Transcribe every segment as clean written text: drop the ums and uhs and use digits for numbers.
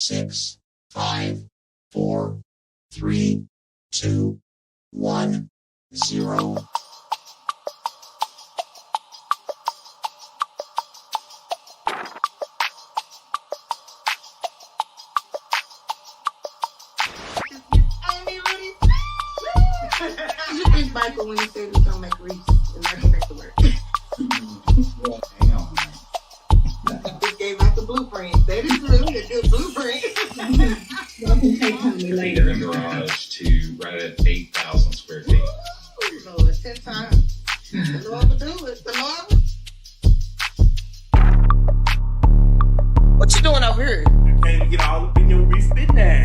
6, 5, 4, 3, 2, 1, 0. You think Michael when he said he's gonna make Wreath and let him back to work? Damn. Just gave out the blueprint. That is really a good blueprint. Y'all can take me later. The garage to right at 8,000 square feet. Ooh, Lord, 10 times. The Lord will do it. The Lord will. What you doing over here? You can't even get all up in your wrist now.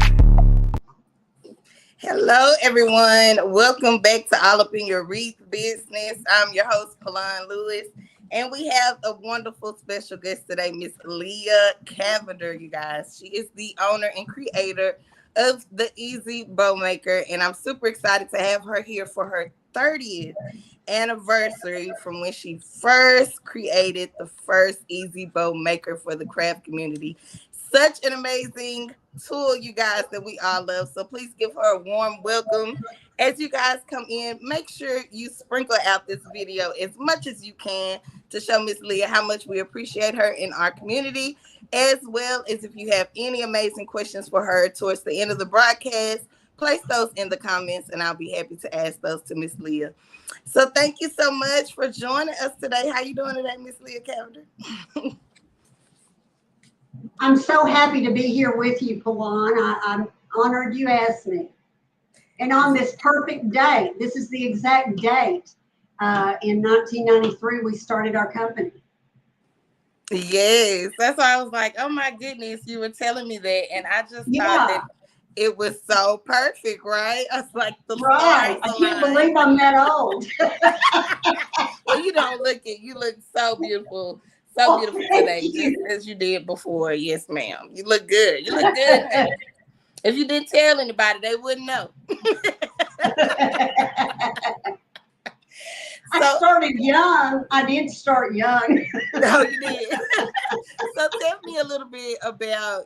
Hello, everyone. Welcome back to All Up in Your Wreath Business. I'm your host, Kalon Lewis, and we have a wonderful special guest today, Miss Lea Cavender, you guys. She is the owner and creator of the EZ BOWZ, and I'm super excited to have her here for her 30th anniversary from when she first created the first EZ BOWZ for the craft community. Such an amazing tool, you guys, that we all love. So please give her a warm welcome. As you guys come in, make sure you sprinkle out this video as much as you can to show Miss Lea how much we appreciate her in our community, as well as if you have any amazing questions for her towards the end of the broadcast, place those in the comments and I'll be happy to ask those to Miss Lea. So thank you so much for joining us today. How you doing today, Miss Lea Cavender? I'm so happy to be here with you, Kalon. I'm honored you asked me. And on this perfect date, this is the exact date. In 1993, we started our company. Yes, that's why I was like, oh my goodness, you were telling me that. And I just thought that it was so perfect, right? I was like, the right. I can't believe I'm that old. Well, you don't look it. You look so beautiful. So beautiful today, just as you did before. Yes, ma'am. You look good. You look good. If you didn't tell anybody, they wouldn't know. I started young. I did start young. No, you did. So tell me a little bit about,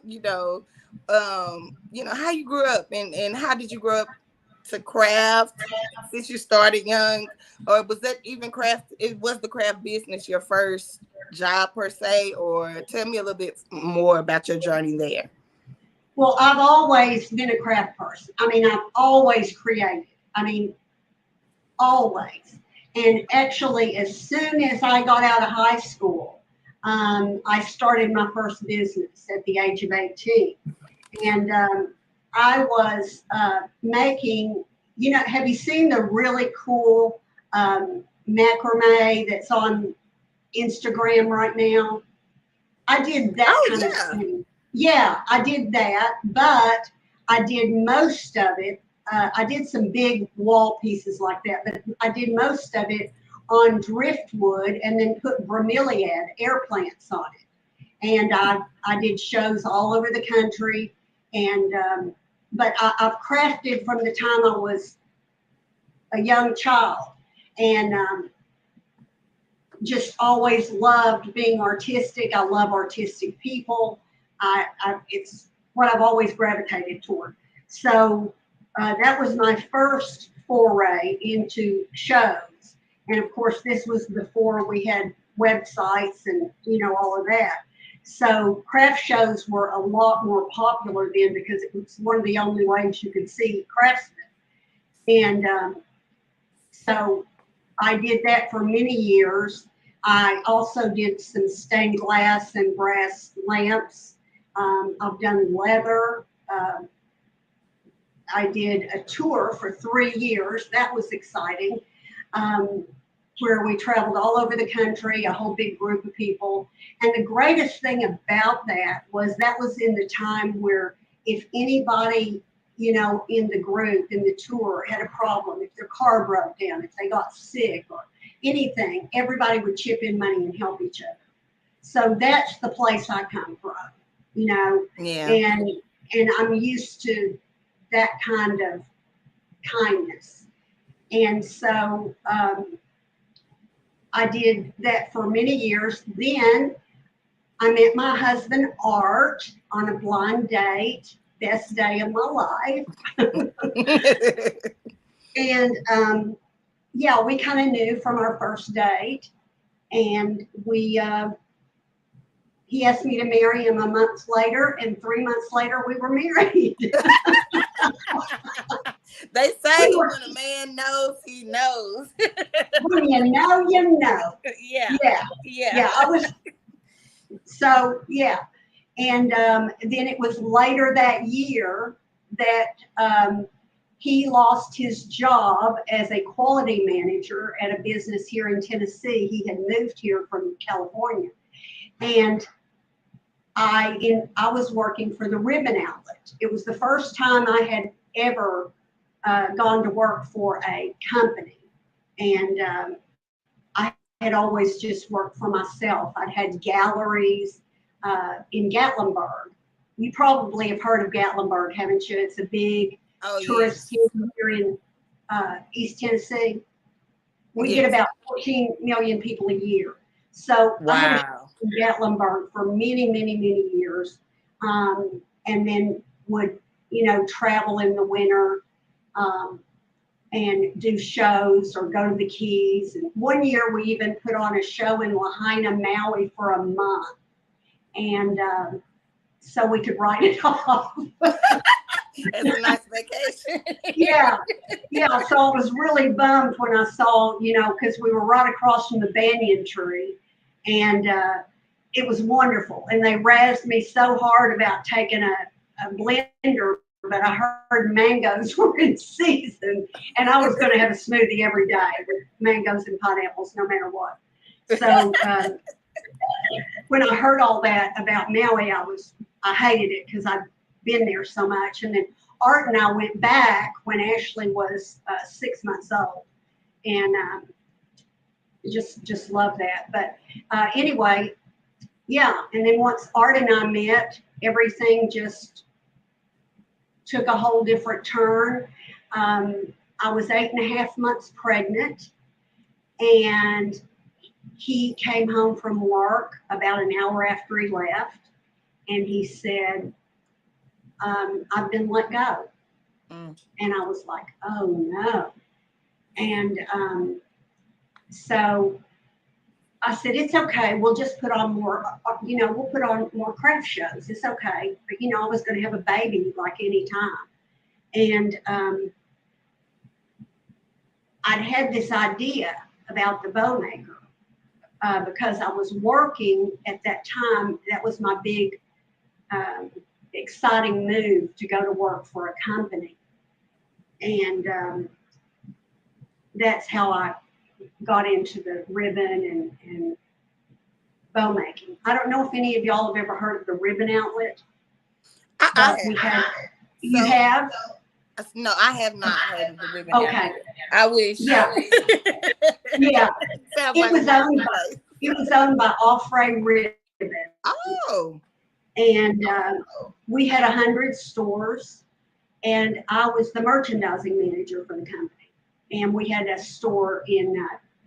how you grew up and how did you grow up to craft since you started young, or was that even craft? It was the craft business your first job per se, or tell me a little bit more about your journey there. Well, I've always been a craft person. I mean, I've always created. I mean, always. And actually, as soon as I got out of high school, I started my first business at the age of 18. And I was making, have you seen the really cool macrame that's on Instagram right now? I did that kind of thing. Yeah, I did that, but I did most of it. I did some big wall pieces like that, but I did most of it on driftwood and then put bromeliad air plants on it. And I did shows all over the country. And but I've crafted from the time I was a young child, and just always loved being artistic. I love artistic people. It's what I've always gravitated toward. So that was my first foray into shows, and of course this was before we had websites and all of that. So craft shows were a lot more popular then because it was one of the only ways you could see craftsmen. And so I did that for many years. I also did some stained glass and brass lamps. I've done leather. I did a tour for 3 years. That was exciting. Where we traveled all over the country, a whole big group of people. And the greatest thing about that was in the time where if anybody, in the group, in the tour had a problem, if their car broke down, if they got sick or anything, everybody would chip in money and help each other. So that's the place I come from, Yeah. And I'm used to that kind of kindness. And so, I did that for many years. Then I met my husband, Art, on a blind date, best day of my life. And yeah, we kind of knew from our first date. And he asked me to marry him a month later, and 3 months later, we were married. They say when a man knows, he knows. When you know, you know. Yeah. Yeah. Yeah. Yeah. I was, so, yeah. And then it was later that year that he lost his job as a quality manager at a business here in Tennessee. He had moved here from California. And I was working for the Ribbon Outlet. It was the first time I had ever gone to work for a company. And I had always just worked for myself. I'd had galleries in Gatlinburg. You probably have heard of Gatlinburg, haven't you? It's a big tourist town here in East Tennessee. We get about 14 million people a year. So I had been in Gatlinburg for many, many, many years, and then would, travel in the winter and do shows or go to the Keys. And one year we even put on a show in Lahaina, Maui for a month. And so we could write it off. It's a nice vacation. Yeah. So I was really bummed when I saw, because we were right across from the banyan tree, and it was wonderful. And they razzed me so hard about taking a blender, but I heard mangoes were in season, and I was going to have a smoothie every day with mangoes and pineapples, no matter what. So when I heard all that about Maui, I hated it because I'd been there so much. And then Art and I went back when Ashley was 6 months old, and just love that. But anyway, yeah. And then once Art and I met, everything just took a whole different turn. I was 8.5 months pregnant, and he came home from work about an hour after he left, and he said, I've been let go. And I was like, oh no. And so I said, it's okay. We'll just put on more, we'll put on more craft shows. It's okay. But, I was going to have a baby like any time. And I'd had this idea about the bow maker because I was working at that time. That was my big exciting move, to go to work for a company. And that's how I got into the ribbon and bow making. I don't know if any of y'all have ever heard of the Ribbon Outlet. We have. You have? No, I have not heard of the Ribbon Okay. Outlet. I wish. Yeah. Yeah. It was owned by Offray Ribbon. Oh. And we had 100 stores, and I was the merchandising manager for the company. And we had a store in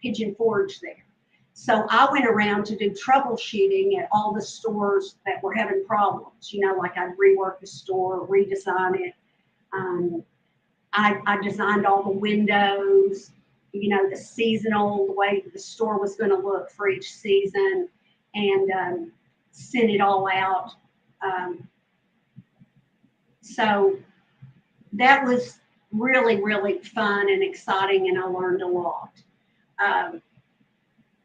Pigeon Forge there. So I went around to do troubleshooting at all the stores that were having problems. Like I'd rework the store, redesign it. I designed all the windows, the seasonal, the way the store was going to look for each season, and sent it all out. So that was really, really fun and exciting, and I learned a lot.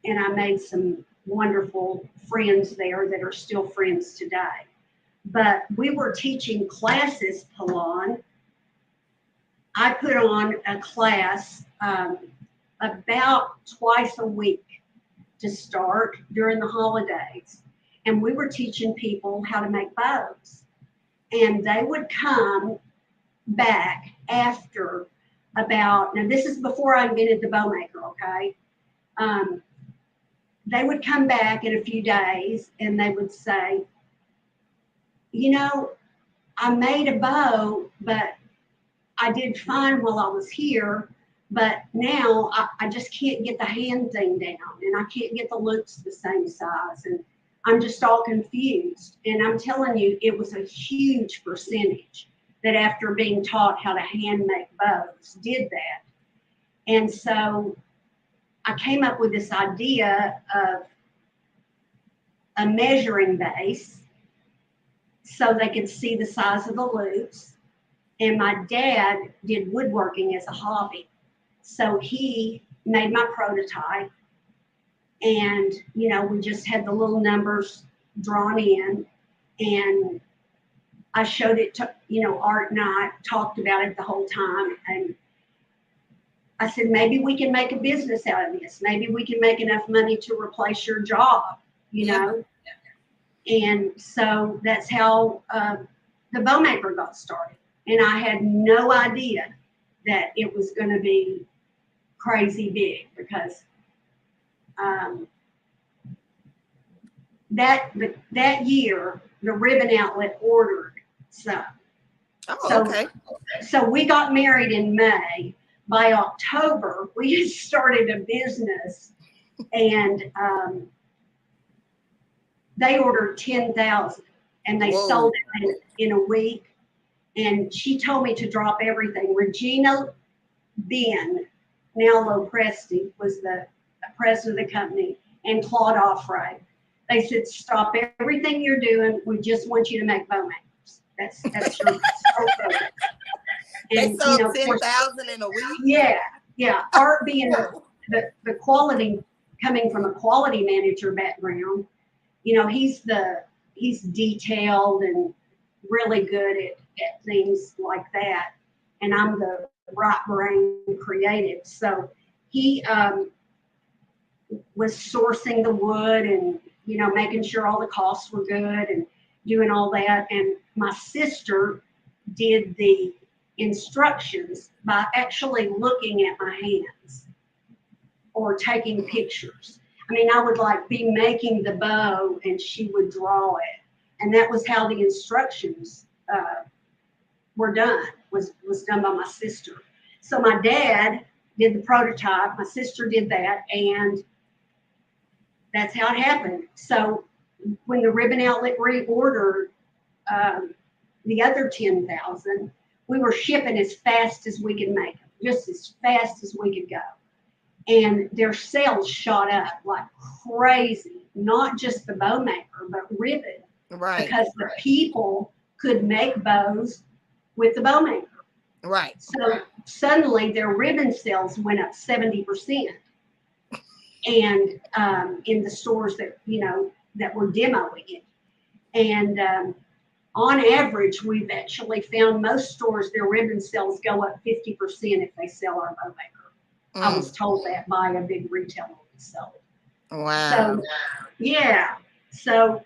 And I made some wonderful friends there that are still friends today. But we were teaching classes, Palon. I put on a class about twice a week to start during the holidays. And we were teaching people how to make bows. And they would come back after now this is before I invented the bow maker, okay? They would come back in a few days and they would say, I made a bow, but I did fine while I was here, but now I just can't get the hand thing down, and I can't get the loops the same size, and I'm just all confused. And I'm telling you, it was a huge percentage that after being taught how to hand make bows did that. And so I came up with this idea of a measuring base so they could see the size of the loops. And my dad did woodworking as a hobby. So he made my prototype, and, you know, we just had the little numbers drawn in, and I showed it to, you know, Art and I talked about it the whole time. And I said, maybe we can make a business out of this. Maybe we can make enough money to replace your job, you know? And so that's how the bow maker got started. And I had no idea that it was going to be crazy big, because that year the Ribbon Outlet ordered some. Oh, okay. So we got married in May. By October, we had started a business, and they ordered 10,000, and they Whoa. sold it in a week. And she told me to drop everything. Regina Ben, now Lopresti, was the president of the company, and Claude Offray. They said, stop everything you're doing. We just want you to make bow makers. That's your sole focus. They sold, you know, 10,000 in a week. Yeah. Art being the quality, coming from a quality manager background, you know, he's detailed and really good at things like that. And I'm the right brain creative. So he was sourcing the wood and, you know, making sure all the costs were good and doing all that. And my sister did the instructions by actually looking at my hands or taking pictures. I mean, I would like be making the bow and she would draw it. And that was how the instructions were done, was done by my sister. So my dad did the prototype, my sister did that, and that's how it happened. So when the Ribbon Outlet reordered the other 10,000, we were shipping as fast as we could make them, just as fast as we could go. And their sales shot up like crazy, not just the bow maker, but Ribbon. Right. Because the people could make bows with the bow maker. Right. So suddenly their Ribbon sales went up 70%. And in the stores that, you know, that were demoing it. And on average, we've actually found most stores, their Ribbon sales go up 50% if they sell our bow maker. I was told that by a big retailer we sold. Wow. So, yeah. So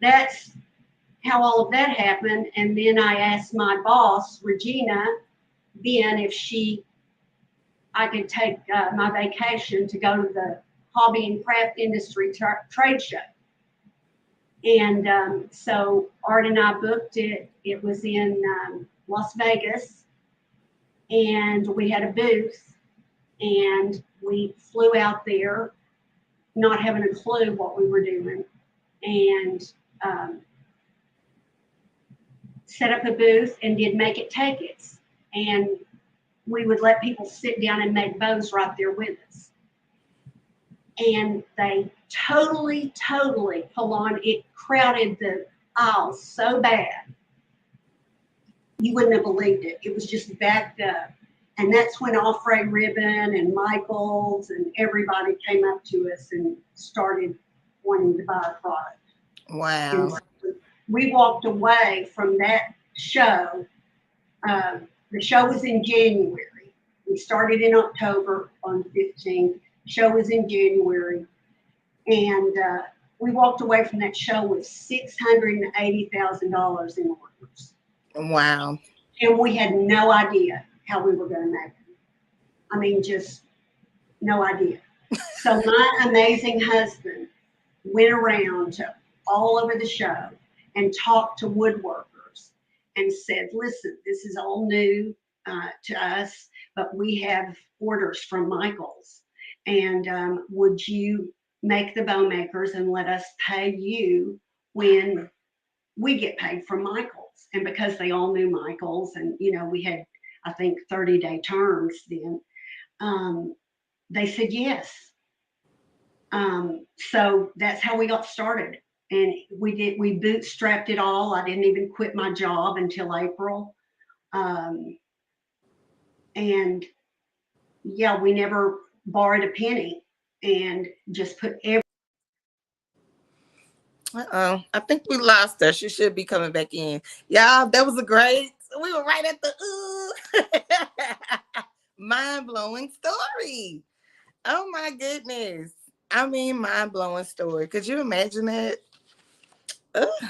that's how all of that happened. And then I asked my boss, Regina Ben, if I could take my vacation to go to the Hobby and Craft Industry trade show. And so Art and I booked it. It was in Las Vegas. And we had a booth. And we flew out there, not having a clue what we were doing. And set up a booth and did make it take it. And we would let people sit down and make bows right there with us. And they totally pull on. It crowded the aisles so bad. You wouldn't have believed it. It was just backed up. And that's when Offray Ribbon and Michaels and everybody came up to us and started wanting to buy our product. Wow. And so we walked away from that show. The show was in January. We started in October on the 15th. Show was in January. And we walked away from that show with $680,000 in orders. Wow. And we had no idea how we were going to make it. I mean, just no idea. So my amazing husband went around to all over the show and talked to woodworkers and said, listen, this is all new to us, but we have orders from Michaels. And would you make the bow makers and let us pay you when we get paid from Michaels. And because they all knew Michaels, and we had, I think, 30-day terms then, they said yes. So that's how we got started. And we bootstrapped it all. I didn't even quit my job until April. And yeah, we never borrowed a penny and just put every. Uh-oh, I think we lost her. She should be coming back in. Y'all, that was a great, we were right at the mind-blowing story. Oh my goodness. I mean, mind-blowing story. Could you imagine that?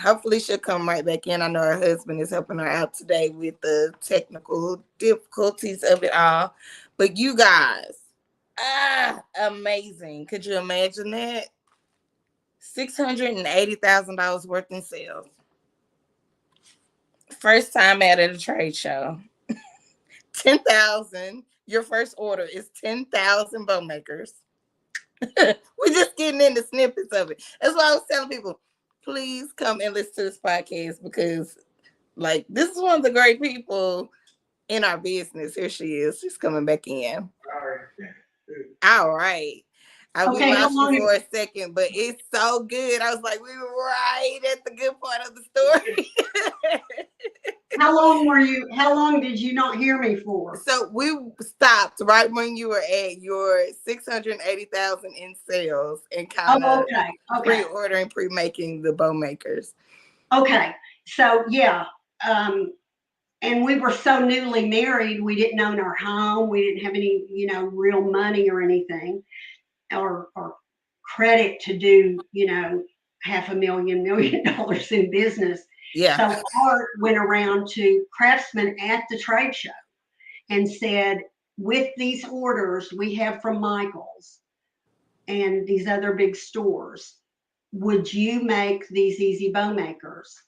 Hopefully she'll come right back in. I know her husband is helping her out today with the technical difficulties of it all. But you guys, amazing. Could you imagine that? $680,000 worth in sales. First time at a trade show. 10,000. Your first order is 10,000 bow makers. We're just getting into snippets of it. That's why I was telling people, please come and listen to this podcast, because like this is one of the great people in our business. Here she is. She's coming back in. All right. We lost you for a second, but it's so good. I was like, we were right at the good part of the story. How long did you not hear me for? So we stopped right when you were at your 680,000 in sales and kind of pre-ordering, pre-making the bow makers. Okay. So yeah. And we were so newly married, we didn't own our home. We didn't have any, real money or anything, or credit to do, $500,000, $1 million in business. Yeah. So Art went around to craftsmen at the trade show and said, with these orders we have from Michaels and these other big stores, would you make these EZ bow makers?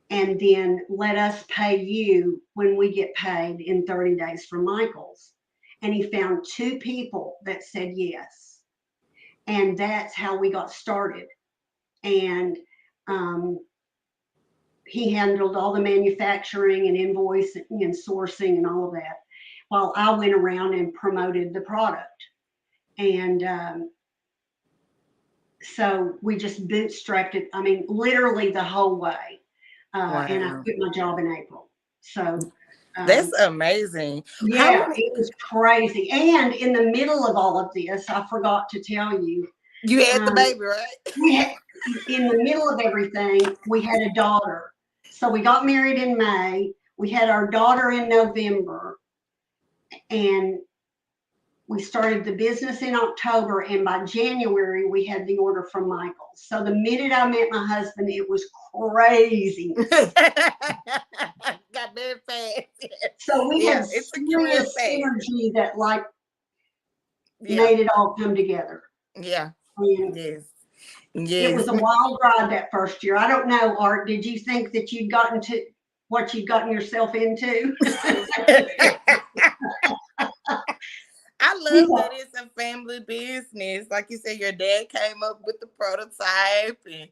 And then let us pay you when we get paid in 30 days from Michaels. And he found 2 people that said yes. And that's how we got started. And he handled all the manufacturing and invoicing and sourcing and all of that, while I went around and promoted the product. And so we just bootstrapped it. I mean, literally the whole way. Wow. And I quit my job in April. So that's amazing. Yeah, it was crazy. And in the middle of all of this, I forgot to tell you. You had the baby, right? In the middle of everything, we had a daughter. So we got married in May. We had our daughter in November. And we started the business in October. And by January, we had the order from Michaels. So the minute I met my husband, it was crazy. Got very fast. So we had serious synergy that made it all come together. Yeah. And yes. It was a wild ride that first year. I don't know, Art, did you think that you'd gotten to what you'd gotten yourself into? I love that it's a family business. Like you said, your dad came up with the prototype and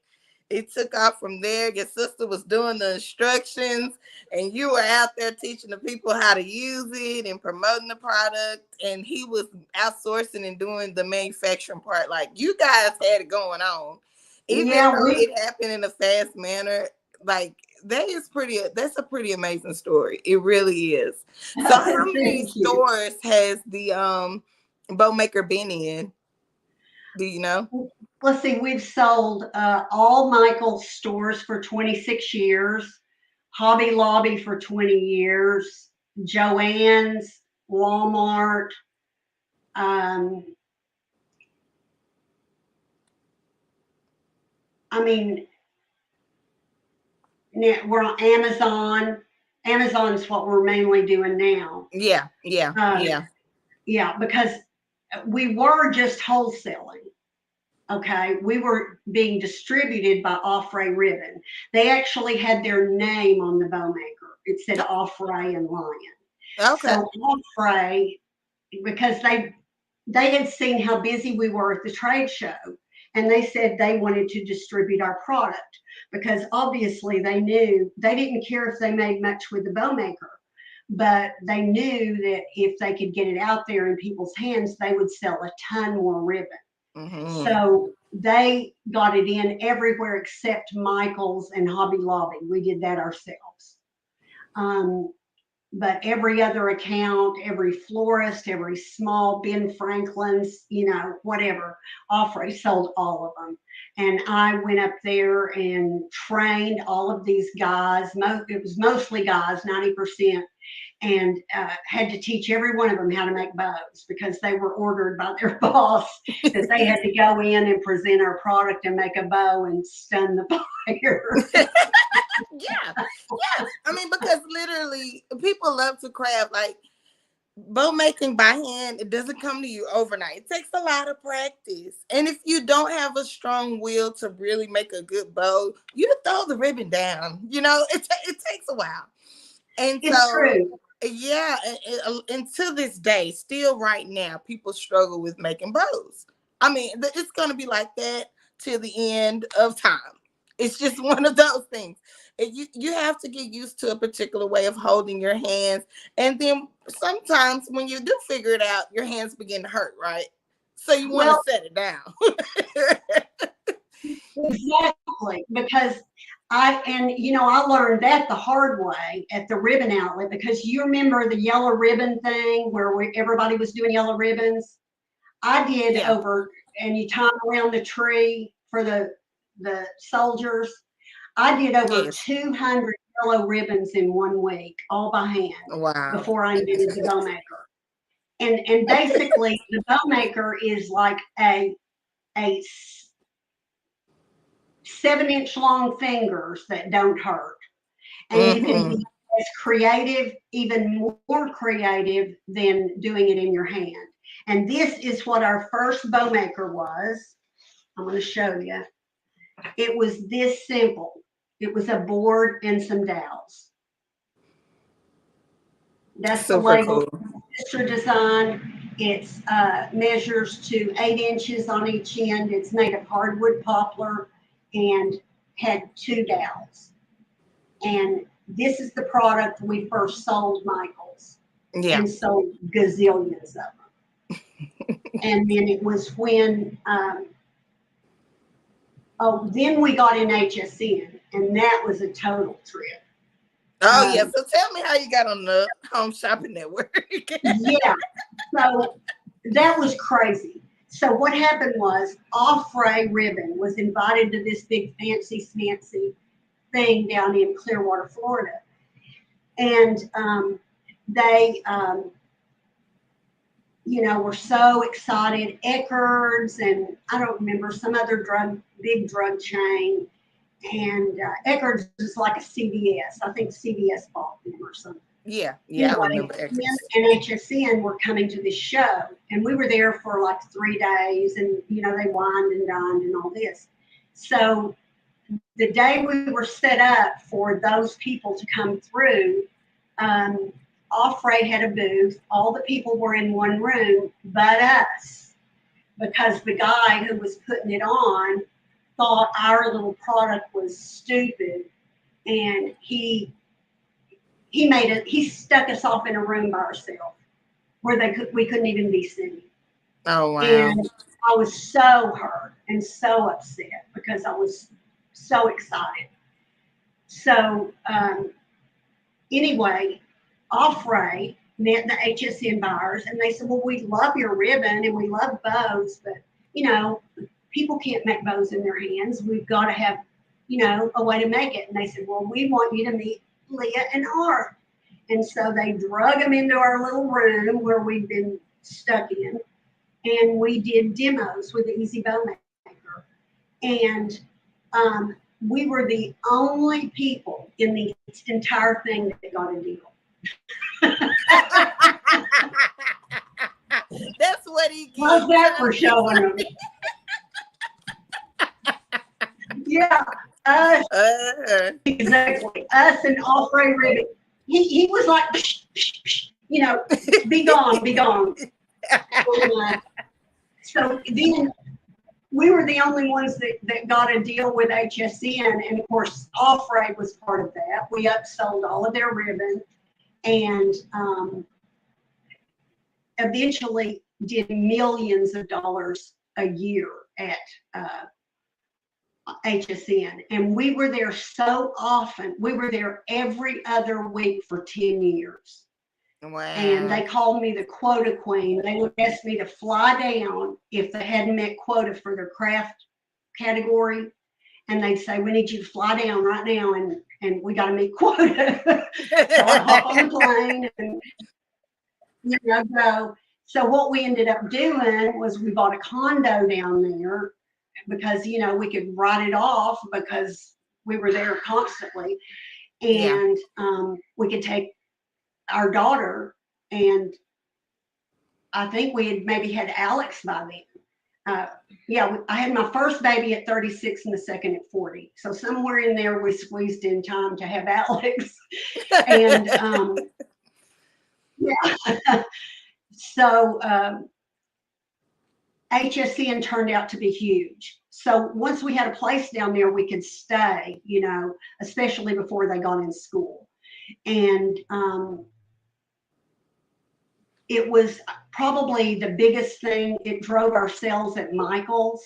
it took off from there. Your sister was doing the instructions and you were out there teaching the people how to use it and promoting the product. And he was outsourcing and doing the manufacturing part. Like you guys had it going on. Even though it happened in a fast manner, like that's a pretty amazing story. It really is. So how many stores has the bow maker been in? Do you know? Let's see, we've sold all Michaels stores for 26 years, Hobby Lobby for 20 years, Joann's, Walmart, I mean, we're on Amazon. Amazon's what we're mainly doing now. Yeah. Yeah, because we were just wholesaling. Okay, we were being distributed by Offray Ribbon. They actually had their name on the bow maker. It said Offray and Lion. Okay. So Offray, because they had seen how busy we were at the trade show, and they said they wanted to distribute our product because obviously they knew they didn't care if they made much with the bow maker, but they knew that if they could get it out there in people's hands, they would sell a ton more ribbon. Mm-hmm. So they got it in everywhere except Michael's and Hobby Lobby. We did that ourselves. But every other account, every florist, every small Ben Franklin's, whatever, Offray sold all of them. And I went up there and trained all of these guys. It was mostly guys, 90%, and had to teach every one of them how to make bows because they were ordered by their boss that they had to go in and present our product and make a bow and stun the buyer. Yeah. I mean, because literally people love to craft, like bow making by hand. It doesn't come to you overnight. It takes a lot of practice. And if you don't have a strong will to really make a good bow, you throw the ribbon down. It takes a while. And it's true. Yeah, and to this day, still right now, people struggle with making bows. I mean, it's going to be like that till the end of time. It's just one of those things. You have to get used to a particular way of holding your hands. And then sometimes when you do figure it out, your hands begin to hurt, right? So you want to set it down. Exactly. Because I learned that the hard way at the ribbon outlet, because you remember the yellow ribbon thing where everybody was doing yellow ribbons. I did and you tie around the tree for the soldiers. I did over 200 yellow ribbons in 1 week, all by hand. Wow. Before I invented the bow maker. And basically the bow maker is like a 7-inch long fingers that don't hurt. And you can be as creative, even more creative than doing it in your hand. And this is what our first bow maker was. I'm going to show you. It was this simple. It was a board and some dowels. That's the label. Mr. Design. It's measures to 8 inches on each end. It's made of hardwood poplar and had 2 dowels. And this is the product we first sold Michael's. Yeah. And sold gazillions of them. And then it was when, then we got in HSN, and that was a total trip. Oh, yeah. So tell me how you got on the Home Shopping Network. Yeah. So that was crazy. So what happened was Offray Ribbon was invited to this big fancy thing down in Clearwater, Florida. And they, were so excited. Eckerd's and I don't remember, some other big drug chain. And Eckerd's is like a CVS. I think CVS bought them or something. Yeah, I remember Eckerd's. And HSN were coming to this show. And we were there for like 3 days. And, they wined and dined and all this. So the day we were set up for those people to come through, Offray had a booth. All the people were in one room but us, because the guy who was putting it on thought our little product was stupid, and he stuck us off in a room by ourselves where we couldn't even be seen. Oh, wow. And I was so hurt and so upset because I was so excited. So anyway, Offray met the HSN buyers, and they said, well, we love your ribbon and we love bows, but people can't make bows in their hands. We've got to have a way to make it. And they said, well, we want you to meet Leah and Art. And so they drug them into our little room where we'd been stuck in, and we did demos with the EZ BOWZ. And we were the only people in the entire thing that got a deal. That's what he gets. How's that for showing them? Yeah, us, exactly. Us and Offray Ribbon. He was like, psh, psh, psh, be gone, be gone. So then we were the only ones that got a deal with HSN. And of course, Offray was part of that. We upsold all of their ribbon and eventually did millions of dollars a year at HSN. And we were there so often. We were there every other week for 10 years. Wow. And they called me the quota queen. They would ask me to fly down if they hadn't met quota for their craft category. And they'd say, we need you to fly down right now and we got to meet quota. So I hop on the plane and go. So what we ended up doing was we bought a condo down there because, we could write it off because we were there constantly. And we could take our daughter, and I think we had maybe had Alex by then. I had my first baby at 36 and the second at 40. So somewhere in there we squeezed in time to have Alex. And so HSN turned out to be huge. So once we had a place down there, we could stay, especially before they got in school. And it was probably the biggest thing. It drove our sales at Michael's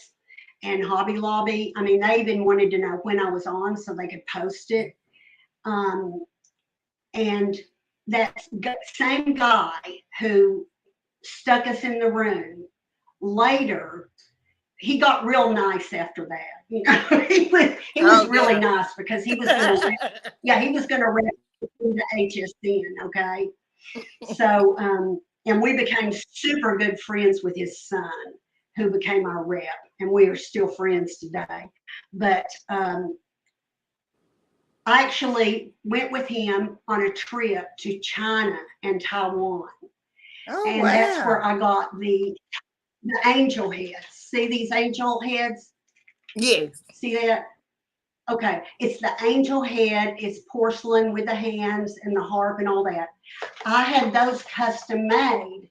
and Hobby Lobby. I mean, they even wanted to know when I was on so they could post it. And that same guy who stuck us in the room, later, he got real nice after that. He was really nice because he was going to, he was going to rep into HSN, okay? So, and we became super good friends with his son, who became our rep, and we are still friends today. But I actually went with him on a trip to China and Taiwan. Oh, and that's where I got the angel heads. See these angel heads? Yes. See that? Okay, it's the angel head. It's porcelain with the hands and the harp and all that. I had those custom made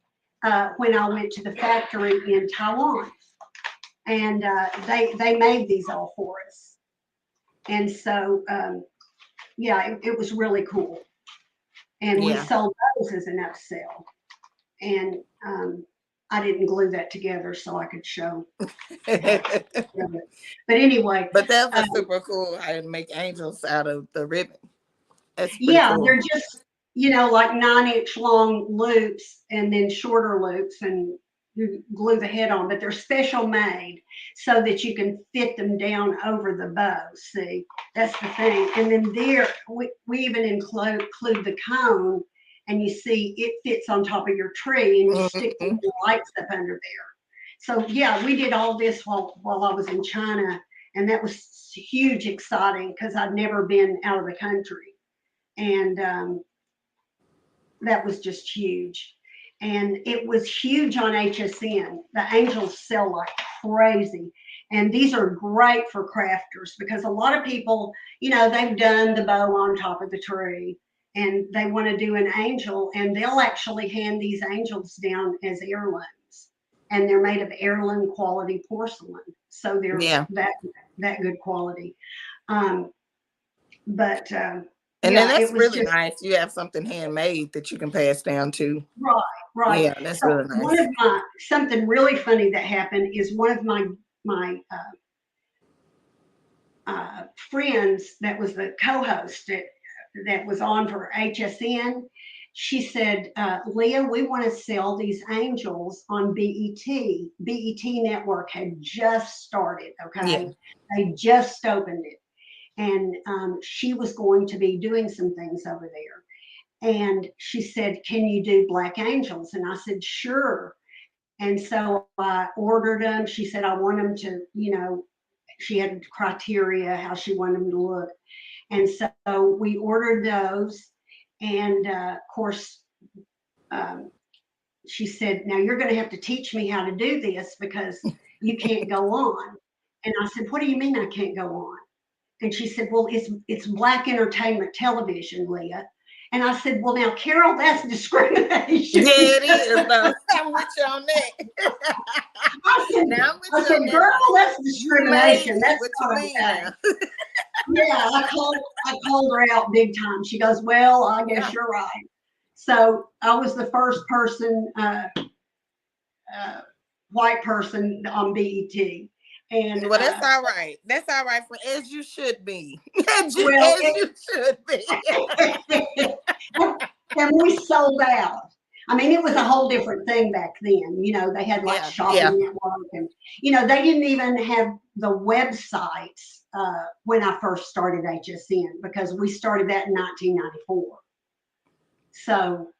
when I went to the factory in Taiwan, and they made these all for us. And so, it was really cool. And we sold those as an upsell. And I didn't glue that together so I could show. But anyway. But that was super cool. I make angels out of the ribbon. That's cool. They're just, like 9-inch long loops and then shorter loops, and you glue the head on, but they're special made so that you can fit them down over the bow. See, that's the thing. And then there, we even include the cone. And you see it fits on top of your tree, and you stick the lights up under there. So we did all this while I was in China, and that was huge, exciting, because I'd never been out of the country, and that was just huge. And it was huge on HSN. The angels sell like crazy, and these are great for crafters because a lot of people, they've done the bow on top of the tree, and they want to do an angel, and they'll actually hand these angels down as heirlooms, and they're made of heirloom quality porcelain, so they're that good quality. And then that's really nice. You have something handmade that you can pass down to. Right. Yeah, that's really nice. Something really funny that happened is one of my friends that was the co-host that was on for HSN, she said, Lea, we want to sell these angels on BET. BET Network had just started, okay? They just opened it. And she was going to be doing some things over there. And she said, can you do black angels? And I said, sure. And so I ordered them. She said, I want them to, she had criteria how she wanted them to look. And so we ordered those, and of course, she said, now you're going to have to teach me how to do this because you can't go on. And I said, what do you mean I can't go on? And she said, well, it's black entertainment television, Lea. And I said, well, now, Carol, that's discrimination. Yeah, it is, though. I'm with you on that. I said, Now I'm with you on that. girl, that's You made discrimination. it. That's What not you mean okay. now? Yeah, I called her out big time. She goes, well, I guess you're right. So I was the first person, white person on BET. And Well, that's all right. That's all right, for as you should be. As you should be. And we sold out. I mean, it was a whole different thing back then. You know, they had like shopping network, and you know, they didn't even have the websites when I first started HSN, because we started that in 1994. So,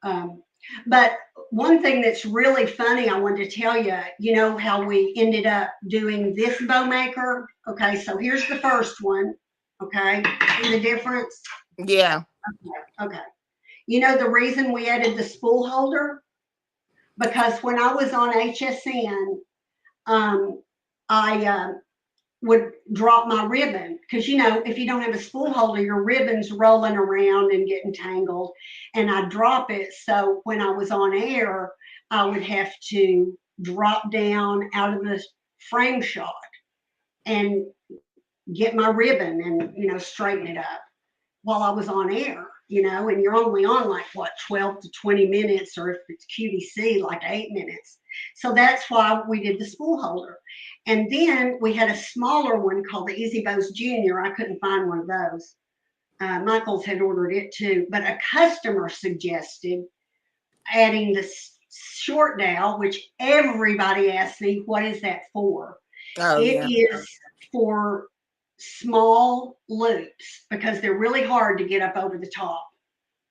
but one thing that's really funny, I wanted to tell you, you know, how we ended up doing this bow maker. Okay, so here's the first one. Okay, see the difference? Yeah. Okay. You know the reason we added the spool holder? Because when I was on HSN, I would drop my ribbon, because you know, if you don't have a spool holder, your ribbon's rolling around and getting tangled, and I drop it. So when I was on air, I would have to drop down out of the frame shot and get my ribbon and, you know, straighten it up while I was on air, you know, and you're only on like what, 12 to 20 minutes, or if it's QVC, like 8 minutes. So that's why we did the spool holder. And then we had a smaller one called the EZ BOWZ Junior. I couldn't find one of those. Michael's had ordered it too, but a customer suggested adding the short dowel, which everybody asked me, what is that for? Oh, It is for small loops, because they're really hard to get up over the top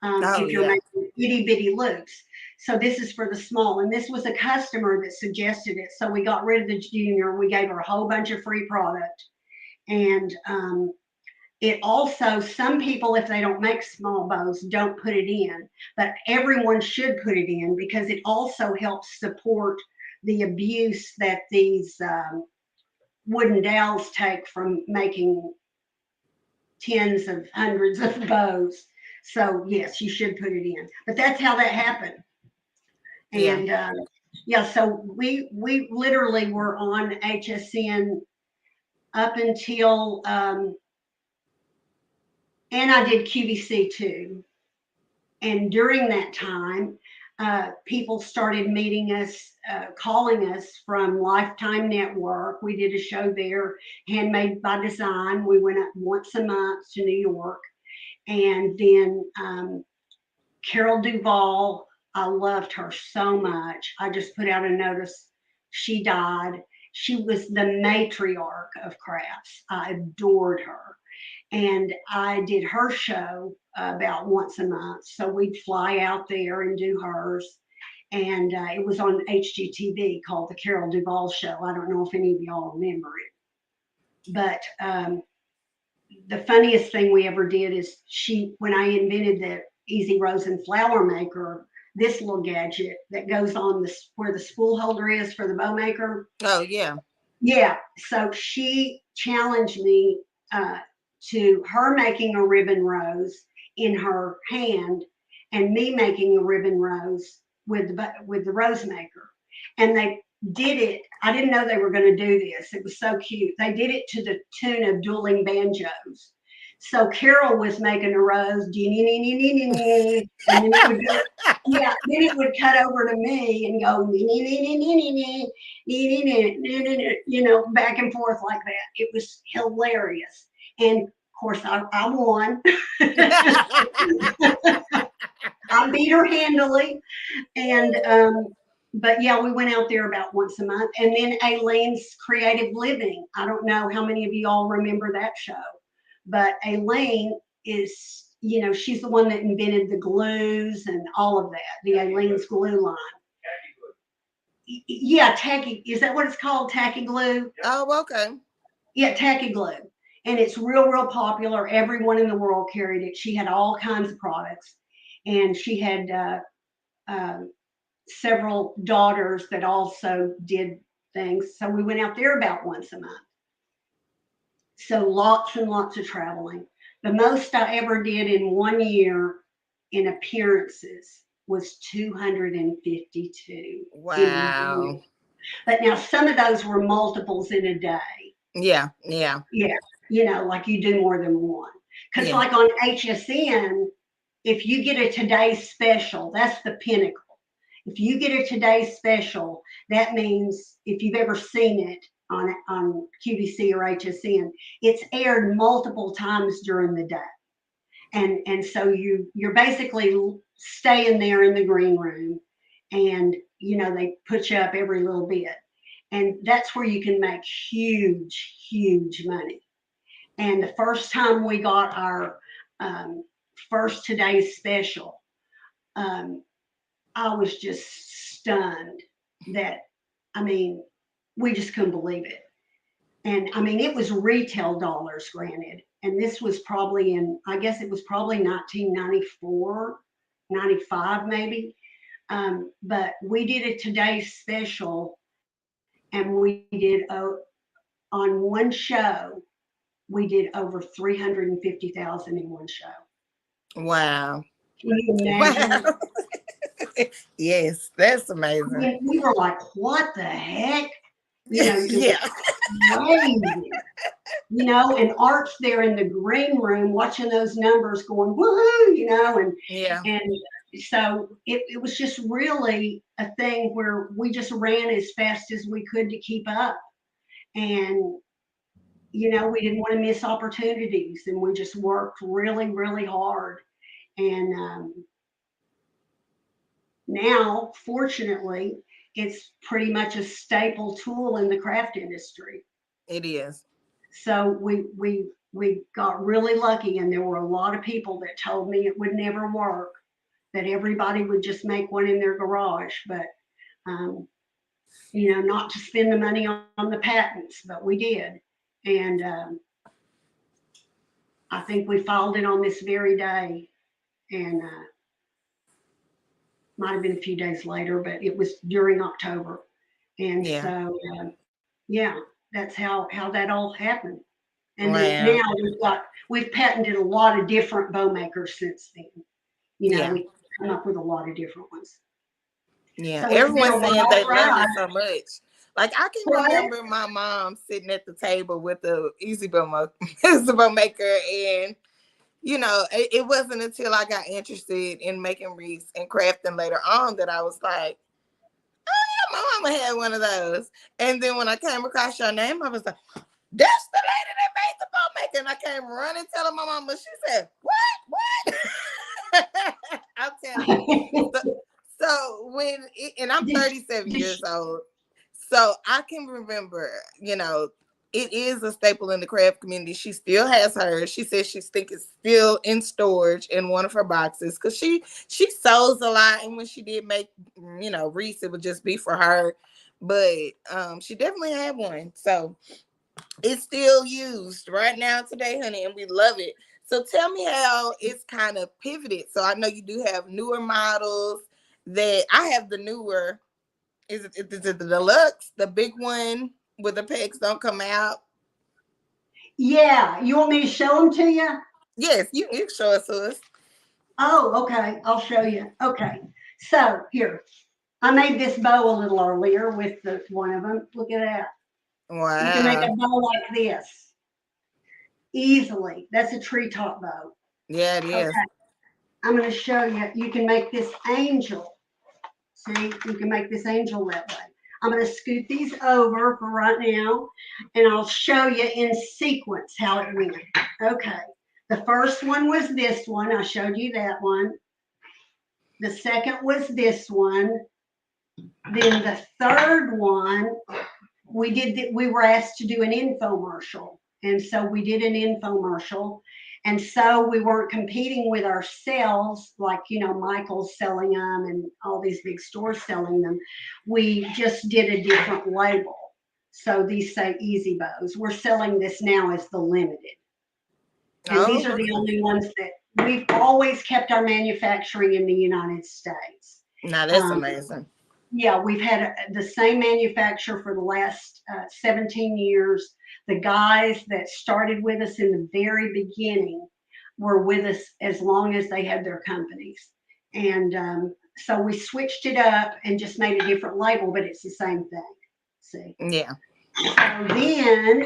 if you're making itty bitty loops. So this is for the small, and this was a customer that suggested it. So we got rid of the junior. We gave her a whole bunch of free product, and it also, some people, if they don't make small bows, don't put it in, but everyone should put it in, because it also helps support the abuse that these wooden dowels take from making tens of hundreds of bows. So yes, you should put it in. But that's how that happened. And yeah, so we literally were on HSN up until and I did QVC too. And during that time, people started meeting us, calling us from Lifetime Network. We did a show there, Handmade by Design. We went up once a month to New York. And then Carol Duvall, I loved her so much. I just put out a notice. She died. She was the matriarch of crafts. I adored her. And I did her show about once a month. So we'd fly out there and do hers. And it was on HGTV, called The Carol Duvall Show. I don't know if any of y'all remember it. But the funniest thing we ever did is when I invented the Easy Rosin flower maker, this little gadget that goes on where the spool holder is for the bow maker. Oh, yeah. Yeah. So she challenged me to her making a ribbon rose in her hand, and me making a ribbon rose with the rose maker. And they did it. I didn't know they were going to do this. It was so cute. They did it to the tune of dueling banjos. So Carol was making a rose, and then it would go, yeah, then it would cut over to me and go, you know, back and forth like that. It was hilarious. And of course, I won. I beat her handily. And but yeah, we went out there about once a month. And then Aileen's Creative Living. I don't know how many of you all remember that show, but Aileen is, you know, she's the one that invented the glues and all of that, the Aileen's glue line. Yeah, tacky, is that what it's called? Tacky glue? Oh, okay. Yeah, tacky glue. And it's real popular. Everyone in the world carried it. She had all kinds of products. And she had several daughters that also did things. So we went out there about once a month. So lots and lots of traveling. The most I ever did in 1 year in appearances was 252. Wow. But now some of those were multiples in a day. Yeah. Yeah, like you do more than one. Because Yeah. like on HSN, if you get a today's special, that's the pinnacle. If you get a today's special, that means if you've ever seen it on QVC or HSN, it's aired multiple times during the day. And so you're basically staying there in the green room, and they put you up every little bit, and that's where you can make huge money. And the first time we got our first today's special, I was just stunned that, we just couldn't believe it. And it was retail dollars, granted. And this was probably I guess it was probably 1994, 95 maybe. But we did a today's special, and we did, on one show, we did over 350,000 in one show. Wow. Can you imagine? Wow. Yes, that's amazing. We were like, what the heck? Yeah. Crazy. And Art's there in the green room watching those numbers going, woohoo, and Yeah. and so it was just really a thing where we just ran as fast as we could to keep up. And we didn't want to miss opportunities, and we just worked really hard. And now, fortunately, it's pretty much a staple tool in the craft industry. It is. So we got really lucky, and there were a lot of people that told me it would never work, that everybody would just make one in their garage, but not to spend the money on the patents, but we did. And I think we filed it on this very day, and might have been a few days later, but it was during October. And Yeah. so, that's how that all happened. And Wow. then now we've patented a lot of different bow makers since then. Yeah. We've come up with a lot of different ones. Yeah. So Everyone's saying they love it so much. Like, I can Right. remember my mom sitting at the table with the EZ BOWZ maker, and it wasn't until I got interested in making wreaths and crafting later on that I was like, oh yeah, my mama had one of those. And then when I came across your name, I was like, that's the lady that made the bow maker. And I came running telling my mama. She said, what? I'm telling you. So and I'm 37 years old. So I can remember, it is a staple in the craft community. She still has hers. She says she thinks it's still in storage in one of her boxes, because she sews a lot. And when she did make, wreaths, it would just be for her. But she definitely had one. So it's still used right now today, honey, and we love it. So tell me how it's kind of pivoted. So I know you do have newer models. That I have the newer. Is it the deluxe, the big one where the pegs don't come out? Yeah, you want me to show them to you? Yes, you can show us to us. Oh, okay, I'll show you. Okay, so here, I made this bow a little earlier with one of them. Look at that. Wow. You can make a bow like this easily. That's a treetop bow. Yeah, it is. Okay. I'm going to show you. You can make this angel. See, you can make this angel that way. I'm going to scoot these over for right now, and I'll show you in sequence how it went. Okay. The first one was this one. I showed you that one. The second was this one. Then the third one, we were asked to do an infomercial. And so we did an infomercial. And so we weren't competing with ourselves, like, Michael's selling them and all these big stores selling them. We just did a different label. So these say EZ BOWZ. We're selling this now as the limited. And these are the only ones that we've always kept our manufacturing in the United States. Now that's amazing. Yeah, we've had the same manufacturer for the last 17 years. The guys that started with us in the very beginning, were with us as long as they had their companies. And so we switched it up and just made a different label, but it's the same thing. See? Yeah. So then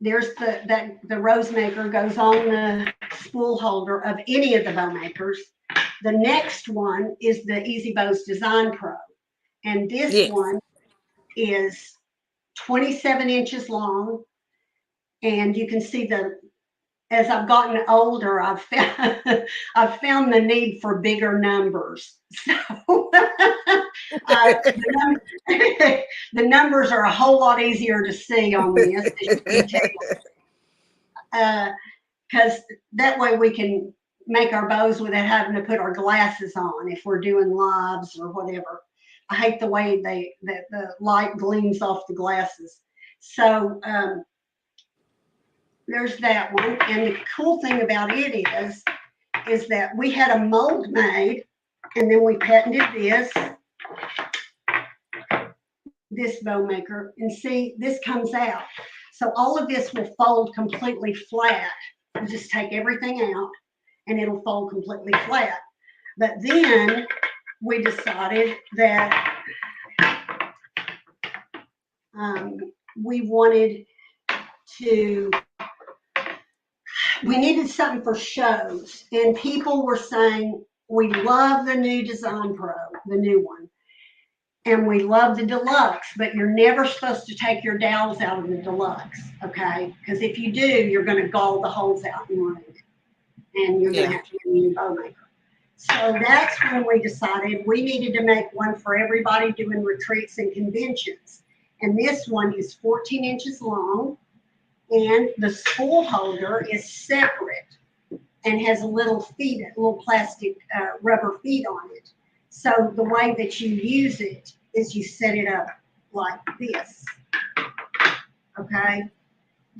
there's the rose maker goes on the spool holder of any of the bow makers. The next one is the EZ BOWZ Design Pro. And this Yes. one is 27 inches long. And you can see as I've gotten older, I've found the need for bigger numbers. So the numbers are a whole lot easier to see on this. Because that way we can make our bows without having to put our glasses on if we're doing lives or whatever. I hate the way that the light gleams off the glasses. So there's that one. And the cool thing about it is that we had a mold made, and then we patented this bow maker. And see, this comes out. So all of this will fold completely flat. You just take everything out and it'll fold completely flat. But then we decided that we needed something for shows. And people were saying, we love the new Design Pro, the new one. And we love the Deluxe, but you're never supposed to take your dowels out of the Deluxe, okay? Because if you do, you're going to gall the holes out and ruin it. And you're going to have to get a new bow maker. So that's when we decided we needed to make one for everybody doing retreats and conventions. And this one is 14 inches long, and the spool holder is separate and has a little plastic rubber feet on it. So the way that you use it is you set it up like this, okay?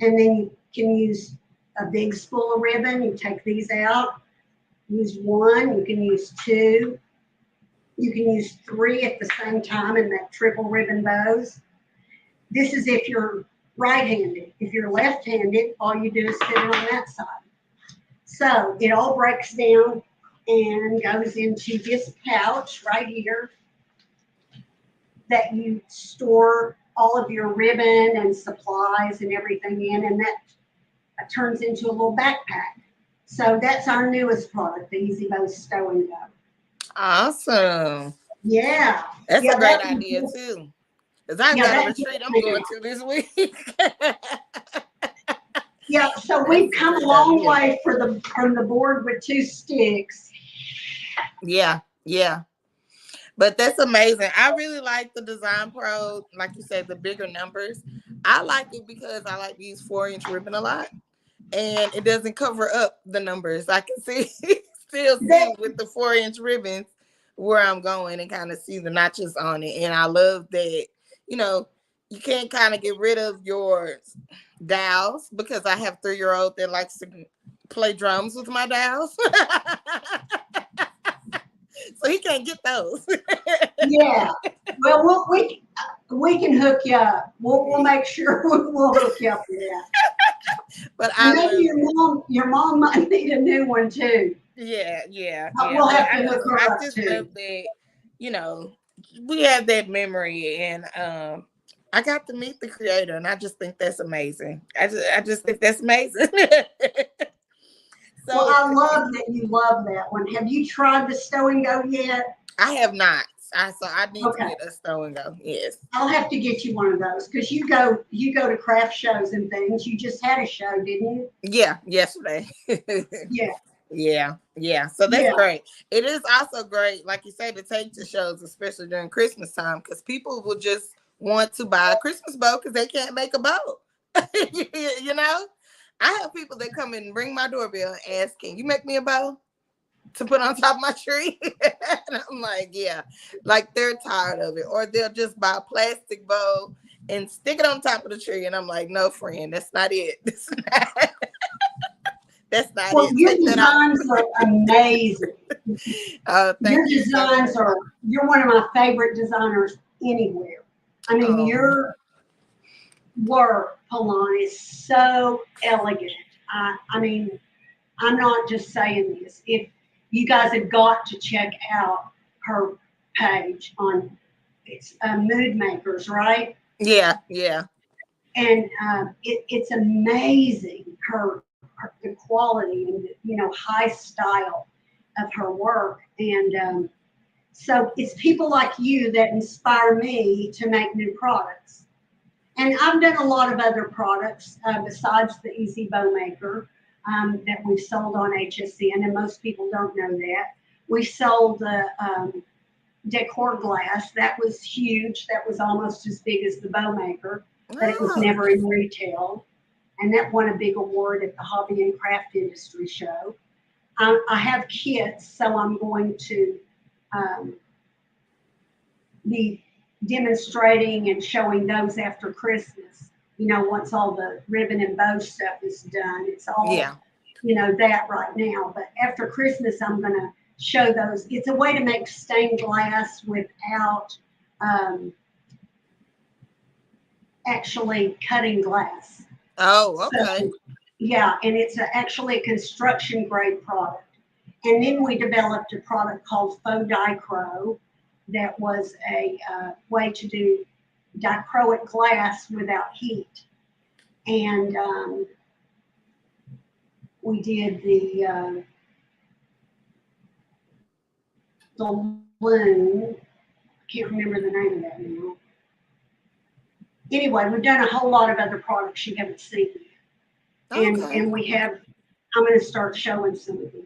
And then you can use a big spool of ribbon. You take these out, use one, you can use two, you can use three at the same time in that triple ribbon bows. This is if you're right-handed. If you're left-handed, all you do is sit it on that side. So it all breaks down and goes into this pouch right here that you store all of your ribbon and supplies and everything in, and that turns into a little backpack. So that's our newest product, the EZ BOWZ Stow and Go. Awesome. Yeah. That's a great idea too. Because I got a retreat I'm going to this week. Yeah, so we've come a long way from the board with two sticks. Yeah. But that's amazing. I really like the Design Pro, like you said, the bigger numbers. I like it because I like to use 4-inch ribbon a lot, and it doesn't cover up the numbers. I can still see with the 4-inch ribbons where I'm going and kind of see the notches on it. And I love that, you can't kind of get rid of your dowels because I have a 3-year-old that likes to play drums with my dowels. So he can't get those. Yeah. Well, we can hook you up. We'll make sure we'll hook you up with that. But maybe your mom might need a new one too. Yeah. We'll have to hook her up I just love that, we have that memory, and I got to meet the creator, and I just think that's amazing. I just think that's amazing. So, well, I love that you love that one. Have you tried the Stow and Go yet? I have not. So I need to get a Stow and Go. Yes. I'll have to get you one of those because you go to craft shows and things. You just had a show, didn't you? Yeah, yesterday. Yeah. So that's great. It is also great, like you say, to take to shows, especially during Christmas time, because people will just want to buy a Christmas bow because they can't make a bow. I have people that come in and ring my doorbell and ask, can you make me a bow to put on top of my tree? And I'm like, yeah, like they're tired of it. Or they'll just buy a plastic bow and stick it on top of the tree. And I'm like, no, friend, that's not it. That's not it. Your designs are amazing. Your designs you're one of my favorite designers anywhere. I mean, your work, Palon, is so elegant. I mean, I'm not just saying this. If you guys have got to check out her page on it's Mood Makers, right? Yeah, yeah. And it's amazing the quality and the high style of her work. And so it's people like you that inspire me to make new products. And I've done a lot of other products besides the EZ Bowmaker that we've sold on HSN, and most people don't know that. We sold the decor glass. That was huge. That was almost as big as the Bowmaker, but it was Oh, never in retail. And that won a big award at the Hobby and Craft Industry Show. I have kits, so I'm going to be demonstrating and showing those after Christmas. Once all the ribbon and bow stuff is done, it's all, yeah. That right now. But after Christmas, I'm going to show those. It's a way to make stained glass without actually cutting glass. Oh, okay. So, yeah, and it's actually a construction grade product. And then we developed a product called Faux Dichro that was a way to do dichroic glass without heat. And we did the balloon. I can't remember the name of that now. Anyway, we've done a whole lot of other products you haven't seen yet. Okay. And we have, I'm going to start showing some of them.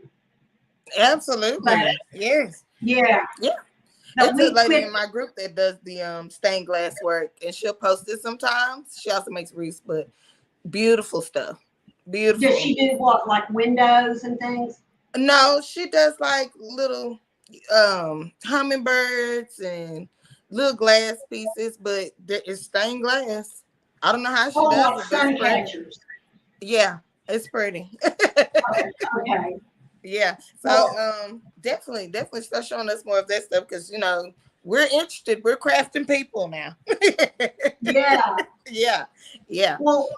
Absolutely. But yes. yeah. Yeah. But It's a lady quit, in my group that does the stained glass work, and she'll post it sometimes. She also makes wreaths, but beautiful stuff. Beautiful. does she do what, like windows and things? No, she does like little hummingbirds and little glass pieces, but it's stained glass. I don't know how she Oh, does like it, but sun it's pretty. catchers. Yeah, it's pretty. Okay. Yeah. So Well, definitely start showing us more of that stuff, because we're interested. We're crafting people now. yeah. Yeah. Yeah. Well,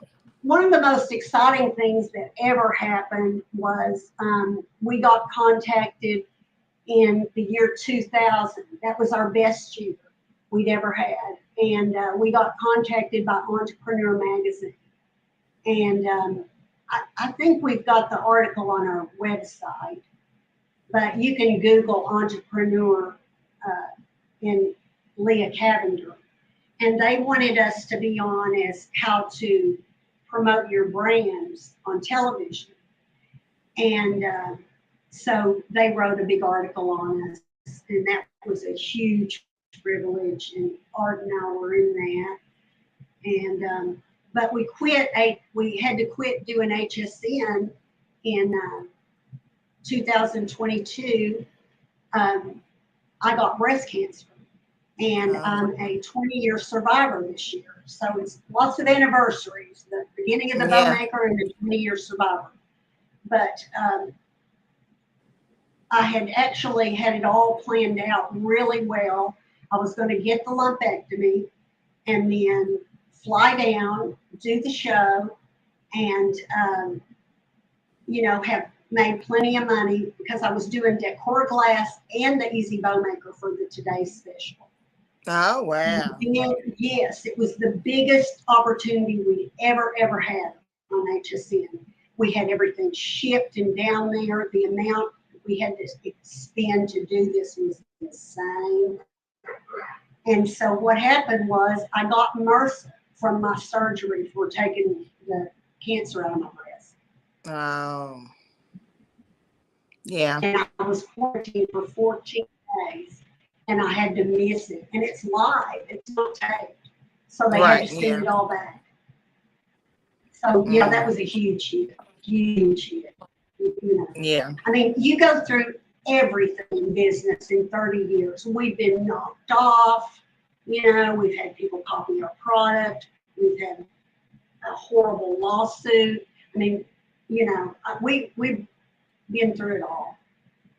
one of the most exciting things that ever happened was we got contacted in the year 2000. That was our best year we'd ever had. And we got contacted by Entrepreneur Magazine. And I think we've got the article on our website, but you can Google Entrepreneur in Lea Cavender. And they wanted us to be on as how to promote your brands on television. And so they wrote a big article on us, and that was a huge privilege. And Art and I were in that. And but we had to quit doing HSN in 2022. I got breast cancer, and I'm a 20-year survivor this year. So it's lots of anniversaries, the beginning of the Bowmaker and the 20-year survivor. But I had actually had it all planned out really well. I was going to get the lumpectomy and then fly down, do the show, and have made plenty of money because I was doing decor glass and the EZ Bowmaker for the Today's Special. Oh, wow. And yes, it was the biggest opportunity we ever had on HSN. We had everything shipped and down there. The amount we had to spend to do this was insane. And so what happened was I got MRSA from my surgery for taking the cancer out of my breast. Oh. Yeah. And I was quarantined for 14 days, and I had to miss it. And it's live, it's not taped. So they had to send it all back. So, yeah, that was a huge hit. Huge hit. Yeah. I mean, you go through everything in business in 30 years. We've been knocked off. We've had people copy our product. We've had a horrible lawsuit. I mean, we've been through it all.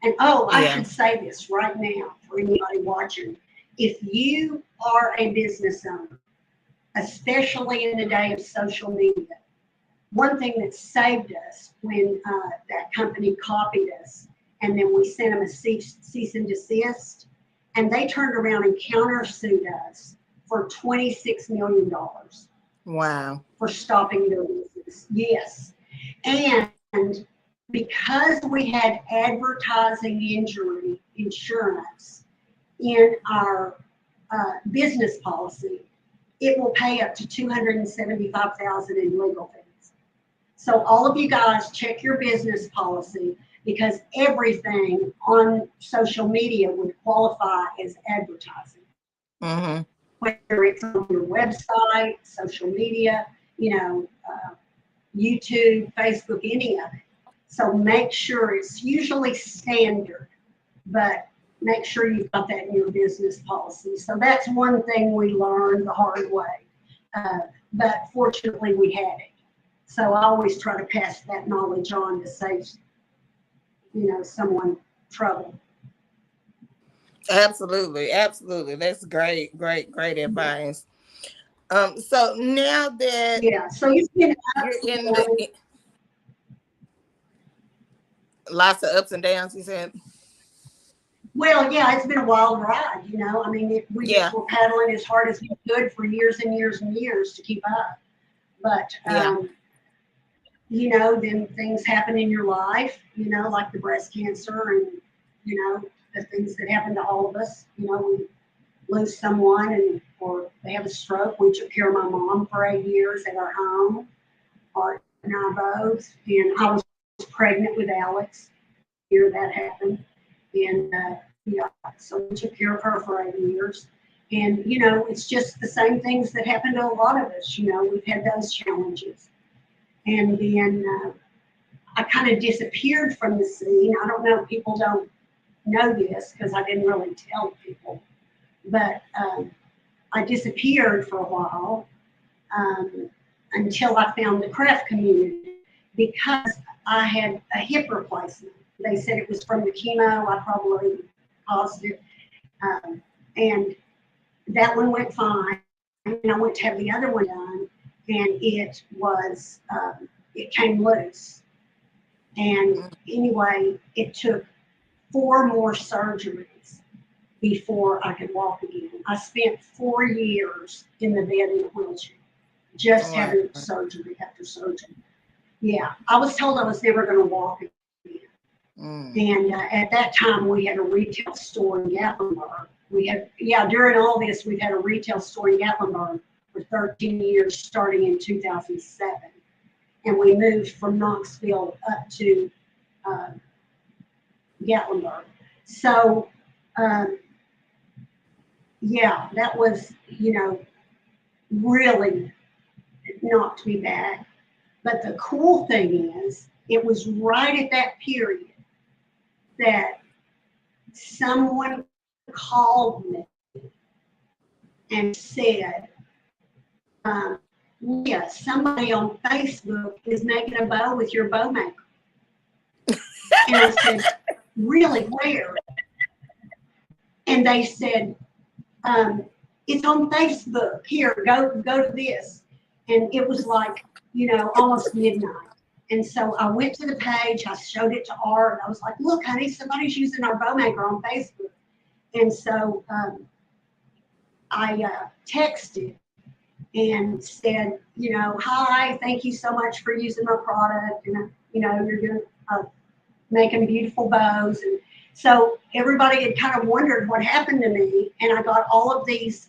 And I should say this right now for anybody watching. If you are a business owner, especially in the day of social media, one thing that saved us when that company copied us, and then we sent them a cease and desist, and they turned around and countersued us for $26 million Wow. for stopping their business. Yes. And because we had advertising injury insurance in our business policy, it will pay up to $275,000 in legal fees. So all of you guys check your business policy, because everything on social media would qualify as advertising. Mm-hmm. Whether it's on your website, social media, YouTube, Facebook, any of it. So make sure it's usually standard, but make sure you've got that in your business policy. So that's one thing we learned the hard way. But fortunately we had it. So I always try to pass that knowledge on to save, someone trouble. Absolutely, absolutely. That's great advice. So now that So it's been you're in the lots of ups and downs, you said. Well, yeah, it's been a wild ride, I mean, we just were paddling as hard as we could for years and years and years to keep up. But, then things happen in your life, like the breast cancer and, the things that happen to all of us. We lose someone or they have a stroke. We took care of my mom for 8 years at our home, Art and I both. And I was pregnant with Alex. Year that happened. And so we took care of her for 8 years. And, it's just the same things that happen to a lot of us. We've had those challenges. And then I kind of disappeared from the scene. I don't know, people don't know this because I didn't really tell people. But I disappeared for a while until I found the craft community, because I had a hip replacement. They said it was from the chemo. I probably caused it. And that one went fine. And I went to have the other one done, and it was, it came loose. And anyway, it took 4 more surgeries before I could walk again. I spent 4 years in the bed in a wheelchair, just having surgery after surgery. Yeah, I was told I was never going to walk again. And at that time, we had a retail store in Gatlinburg. During all this, we've had a retail store in Gatlinburg for 13 years, starting in 2007. And we moved from Knoxville up to Gatlinburg. So, that was, really knocked me back. But the cool thing is, it was right at that period that someone called me and said, Lea, somebody on Facebook is making a bow with your bow maker. And I said, really, where? And they said, it's on Facebook. Here, go to this. And it was like, almost midnight. And so I went to the page, I showed it to Art. I was like, look, honey, somebody's using our bow maker on Facebook. And so I texted and said, hi, thank you so much for using my product. And, you're doing, making beautiful bows. And so everybody had kind of wondered what happened to me. And I got all of these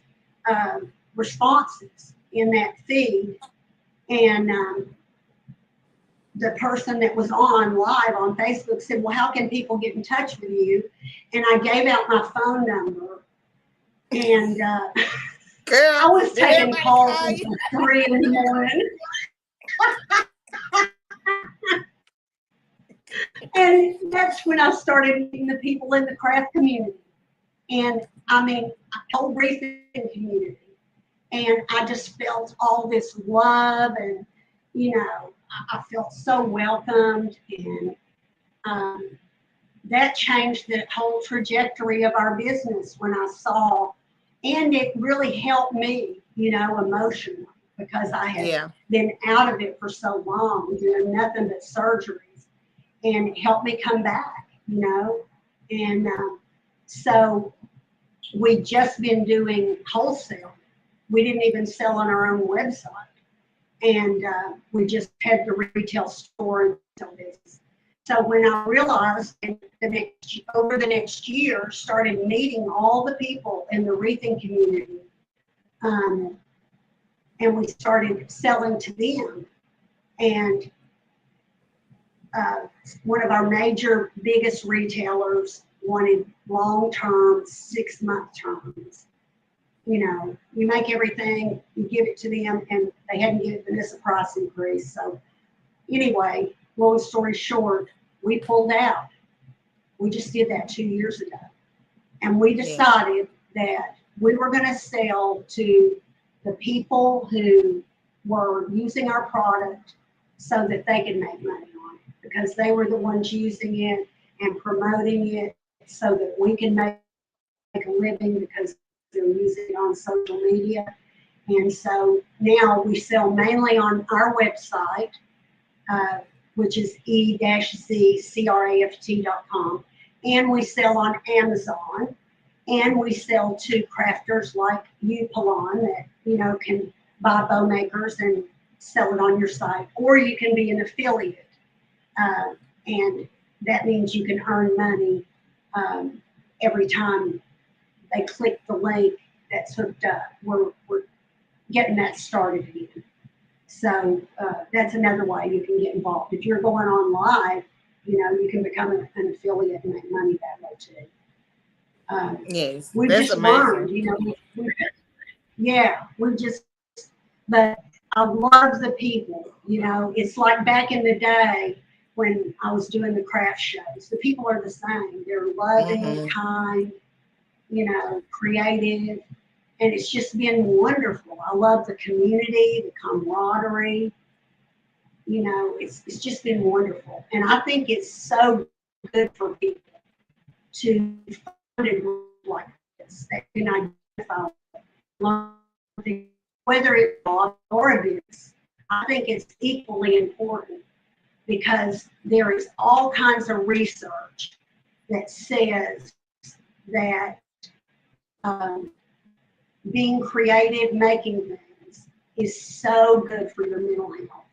responses in that feed. And the person that was on live on Facebook said, well, how can people get in touch with you? And I gave out my phone number. And Girl, I was taking calls until 3 in the morning. And that's when I started meeting the people in the craft community. And I mean, whole Wreath community. And I just felt all this love, and, I felt so welcomed. And that changed the whole trajectory of our business when I saw, and it really helped me, emotionally, because I had Yeah. been out of it for so long, doing nothing but surgeries, and it helped me come back, and so we just been doing wholesale. We didn't even sell on our own website, and we just had the retail store and retail business. So when I realized over the next year, started meeting all the people in the wreathing community, and we started selling to them. And one of our major, biggest retailers wanted long-term, 6-month terms. You make everything, you give it to them, and they hadn't given us a price increase. So anyway, long story short, we pulled out. We just did that 2 years ago. And we decided that we were going to sell to the people who were using our product so that they could make money on it, because they were the ones using it and promoting it so that we can make a living, because they're using it on social media. And so now we sell mainly on our website, which is e-zcraft.com, and we sell on Amazon, and we sell to crafters like you, Palon, that can buy bow makers and sell it on your site, or you can be an affiliate, and that means you can earn money every time they click the link that's hooked up. We're getting that started again. So that's another way you can get involved. If you're going on live, you can become an affiliate and make money that way too. Yes, We that's just amazing. learned, but I love the people. It's like back in the day when I was doing the craft shows. The people are the same. They're loving, kind, creative. And it's just been wonderful. I love the community, the camaraderie. It's just been wonderful. And I think it's so good for people to find a group like this that can identify with, whether it's or a business. I think it's equally important, because there is all kinds of research that says that being creative, making things is so good for your mental health.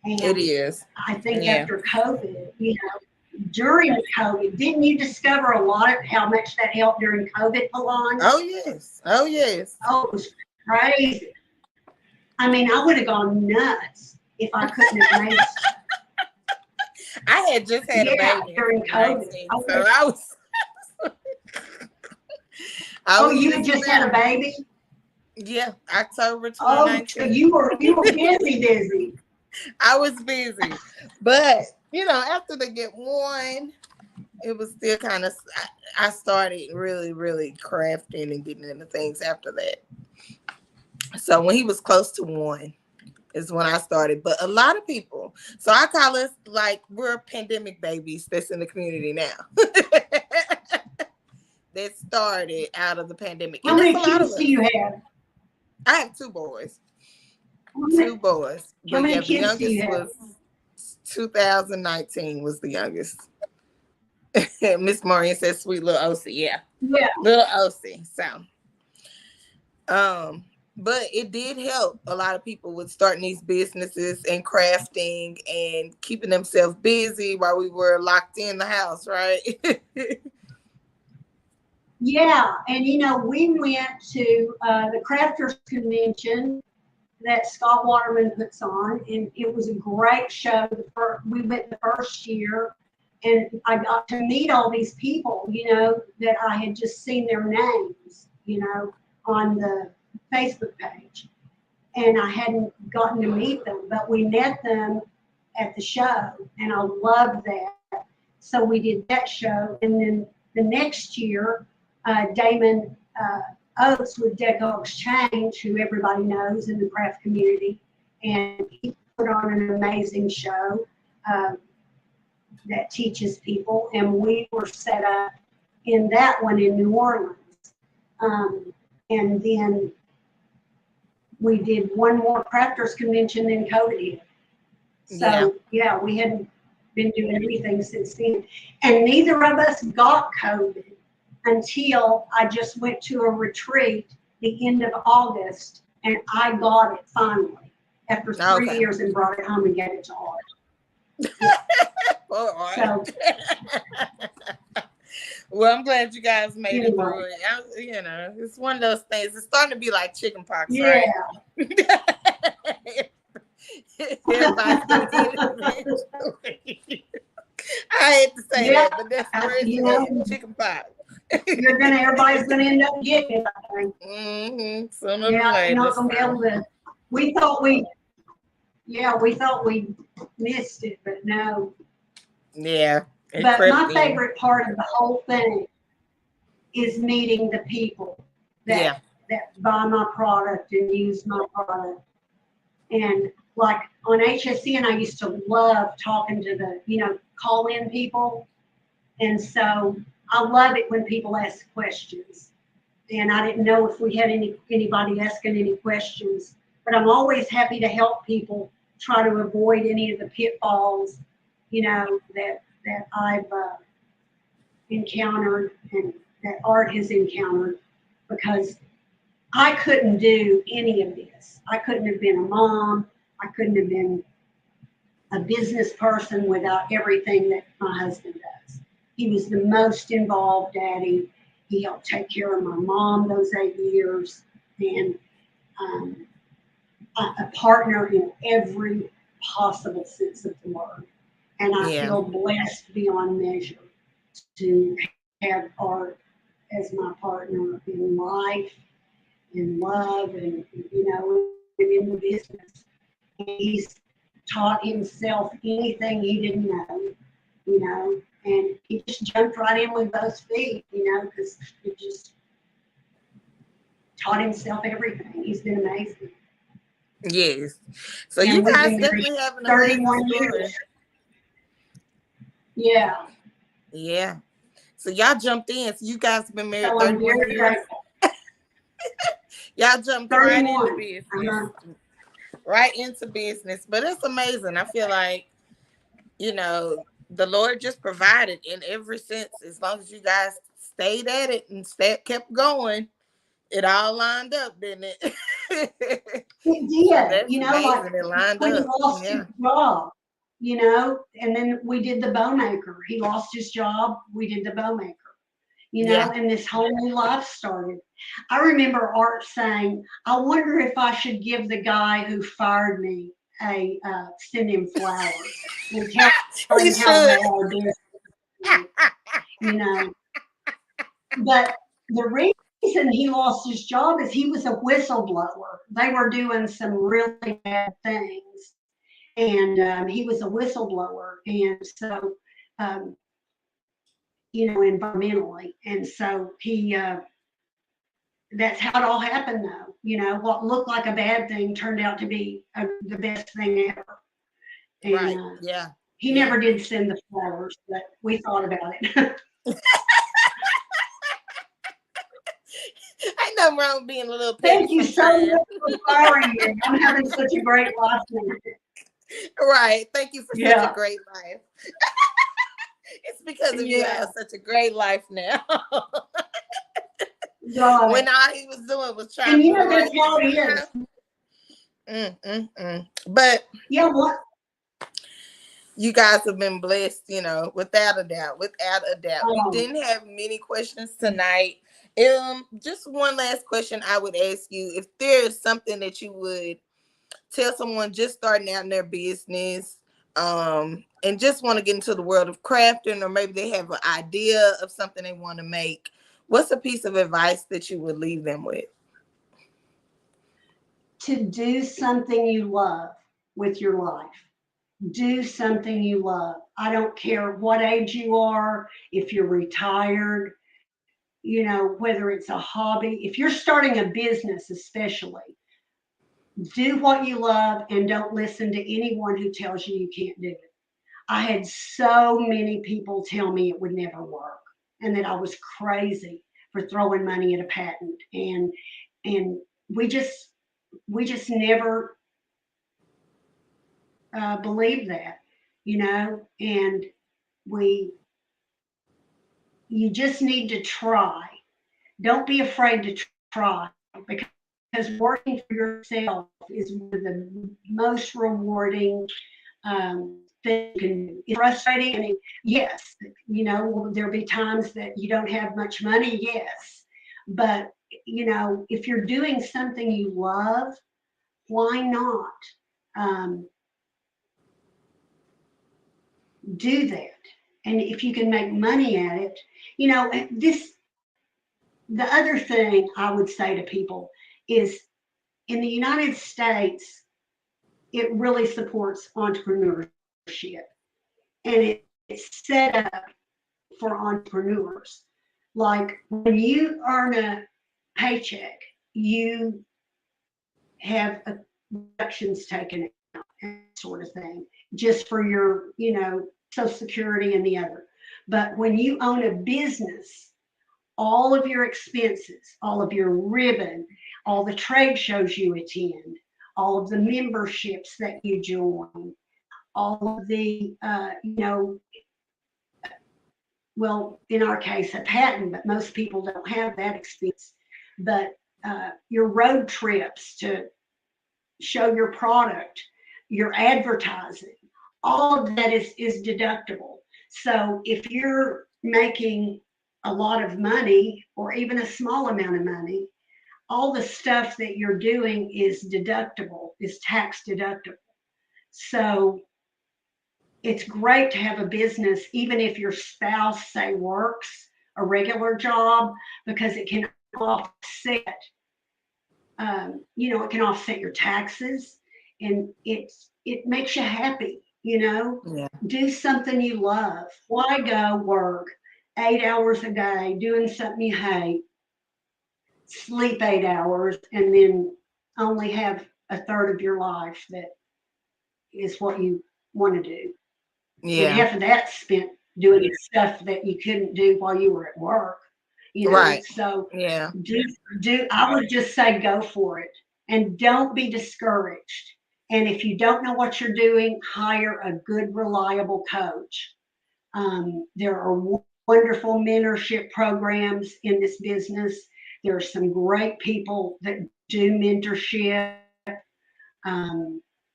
And It is. I think after COVID, during COVID, didn't you discover a lot of how much that helped during COVID, Palon? Oh, yes. Oh, yes. Oh, it was crazy. I mean, I would have gone nuts if I couldn't have made it. I had just had a baby during COVID. so I was. You had just had a baby? Yeah, October 2019. Oh, you were busy. I was busy, but after they get one, it was still kind of. I started really, really crafting and getting into things after that. So when he was close to one, is when I started. But a lot of people, so I call us like we're pandemic babies that's in the community now. That started out of the pandemic. How many kids do you have? I have 2 boys. How But many the kids do you youngest have? was 2019 was the youngest. Miss Maureen says sweet little OC. Yeah. Little OC. So but it did help a lot of people with starting these businesses and crafting and keeping themselves busy while we were locked in the house, right? Yeah, and we went to the Crafters Convention that Scott Waterman puts on, and it was a great show. We went the first year, and I got to meet all these people, that I had just seen their names, on the Facebook page, and I hadn't gotten to meet them, but we met them at the show, and I loved that. So we did that show, and then the next year, Damon Oates with Deco Exchange, who everybody knows in the craft community, and he put on an amazing show that teaches people, and we were set up in that one in New Orleans. And then we did one more crafters convention than COVID hit. So yeah, we hadn't been doing anything since then. And neither of us got COVID until I just went to a retreat the end of August, and I got it finally after 3 years and brought it home and gave it to Art. Poor Art. So, well, I'm glad you guys made it through it. You know, it's one of those things. It's starting to be like chicken pox, right? Everybody's gonna get it eventually. I hate to say that, but that's where it's chicken pox. Everybody's gonna end up getting it, I think. Sooner or later. Not gonna be able to. We thought we missed it, but no. Yeah. But my favorite part of the whole thing is meeting the people that buy my product and use my product. And like on HSN, I used to love talking to the, call-in people. And so I love it when people ask questions. And I didn't know if we had anybody asking any questions, but I'm always happy to help people try to avoid any of the pitfalls, that I've encountered and that Art has encountered, because I couldn't do any of this. I couldn't have been a mom. I couldn't have been a business person without everything that my husband does. He was the most involved daddy. He helped take care of my mom those 8 years, and a partner in every possible sense of the word. And I feel blessed beyond measure to have Art as my partner in life, in love, and in the business. He's taught himself anything he didn't know, and he just jumped right in with both feet, because he just taught himself everything. He's been amazing. Yes. So and you guys definitely have an 31 years. Yeah. Yeah. So y'all jumped in. So you guys have been married 31 years. Y'all jumped right into business. Right into business. But it's amazing. I feel like, the Lord just provided in every sense. As long as you guys stayed at it and kept going, it all lined up, didn't it? It did. Like it lined when up. He lost his job, and then we did the Bowmaker. He lost his job. We did the Bowmaker, and this whole new life started. I remember Art saying, I wonder if I should give the guy who fired me send him flowers and tell him how bad I did. But the reason he lost his job is he was a whistleblower. They were doing some really bad things, and he was a whistleblower, and so environmentally, and so he that's how it all happened, though. What looked like a bad thing turned out to be the best thing ever. And, he never did send the flowers, but we thought about it. Ain't nothing wrong with being a little petty. Thank you so much for firing me. I'm having such a great life now. Right. Thank you for such a great life. It's because of you have such a great life now. When all he was doing was trying to that's how it is. But what? You guys have been blessed, without a doubt. We didn't have many questions tonight. Just one last question I would ask you. If there is something that you would tell someone just starting out in their business, and just want to get into the world of crafting, or maybe they have an idea of something they want to make, what's a piece of advice that you would leave them with? To do something you love with your life. Do something you love. I don't care what age you are, if you're retired, whether it's a hobby. If you're starting a business, especially, do what you love and don't listen to anyone who tells you can't do it. I had so many people tell me it would never work and that I was crazy for throwing money at a patent. And we just we just never believed that, and you just need to try. Don't be afraid to try, because working for yourself is one of the most rewarding thing you can do. It's frustrating. I mean, yes, there'll be times that you don't have much money, yes. But, if you're doing something you love, why not do that? And if you can make money at it, the other thing I would say to people is, in the United States, it really supports entrepreneurship, and it's set up for entrepreneurs. Like, when you earn a paycheck, you have deductions taken out, and sort of thing, just for your, Social Security and the other. But when you own a business, all of your expenses, all of your ribbon, all the trade shows you attend, all of the memberships that you join, all of the, well, in our case, a patent, but most people don't have that expense. But your road trips to show your product, your advertising, all of that is deductible. So if you're making a lot of money, or even a small amount of money, all the stuff that you're doing is deductible, is tax deductible. So it's great to have a business, even if your spouse, say, works a regular job, because it can offset, it can offset your taxes, and it makes you happy, Yeah. Do something you love. Why go work 8 hours a day doing something you hate, sleep 8 hours, and then only have a third of your life that is what you want to do? And Yeah. half of that spent doing stuff that you couldn't do while you were at work, Right. So Yeah. I would just say go for it, and don't be discouraged. And if you don't know what you're doing, hire a good, reliable coach. There are wonderful mentorship programs in this business. There are some great people that do mentorship.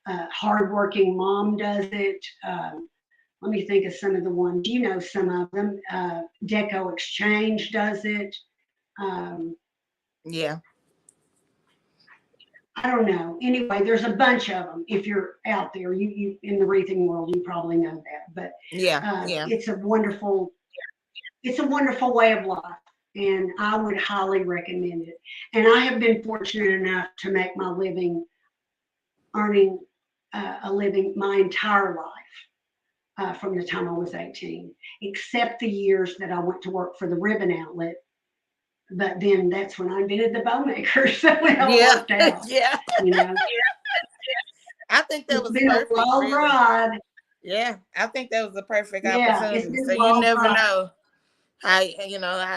Hardworking Mom does it. Let me think of some of the ones. Some of them. Deco Exchange does it. Yeah. I don't know. Anyway, there's a bunch of them. If you're out there, you in the wreathing world, you probably know that. But Yeah. Yeah. it's a wonderful way of life, and I would highly recommend it. And I have been fortunate enough to make my living earning a living my entire life, from the time I was 18, except the years that I went to work for the ribbon outlet. But then that's when I invented the bow maker, so it all worked out. Yeah. I think that It's was been perfect. a wild Really. ride. Yeah, I think that was the perfect Yeah, it's opportunity. been So a you wild never ride. know how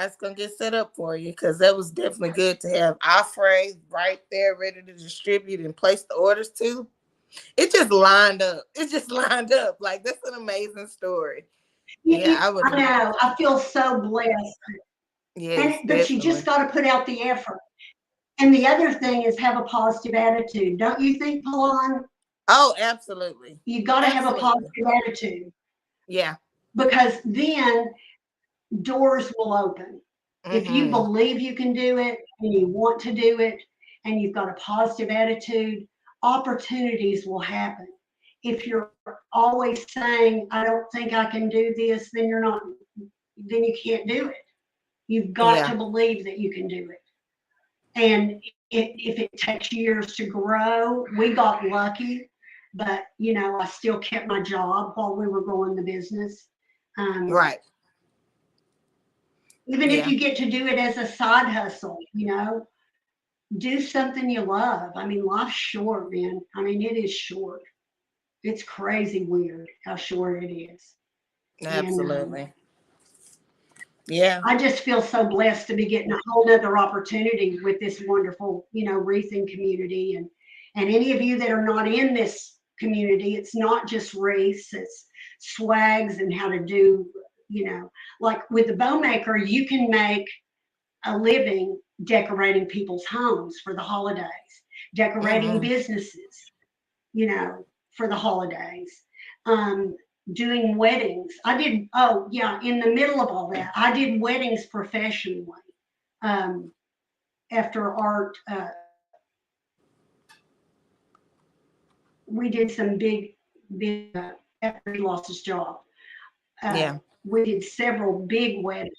it's gonna get set up for you, because that was definitely good to have Osprey right there ready to distribute and place the orders to. It just lined up. It just lined up. Like, that's an amazing story. Yeah, I would. I know. I feel so blessed. Yes, But you just definitely. got to put out the effort. And the other thing is, have a positive attitude. Don't you think, Palon? Oh, absolutely. You got to have a Absolutely. positive attitude, Yeah. because then doors will open. If you Mm-hmm. believe you can do it and you want to do it, and you've got a positive attitude, opportunities will happen. If you're always saying, I don't think I can do this, then you can't do it. You've got Yeah. to believe that you can do it. And if it takes years to grow, we got lucky, but I still kept my job while we were growing the business. Right. Even if Yeah. you get to do it as a side hustle, do something you love. I mean, life's short, man. I mean, it is short. It's crazy weird how short it is. And Absolutely. Yeah. I just feel so blessed to be getting a whole other opportunity with this wonderful, wreathing community. And And any of you that are not in this community, it's not just wreaths, it's swags and how to do, like with the bow maker, you can make a living decorating people's homes for the holidays, decorating Mm-hmm. businesses, for the holidays, doing weddings. In the middle of all that, I did weddings professionally. Um, After art, we did some big, after he lost his job. Uh, Yeah. we did several big weddings,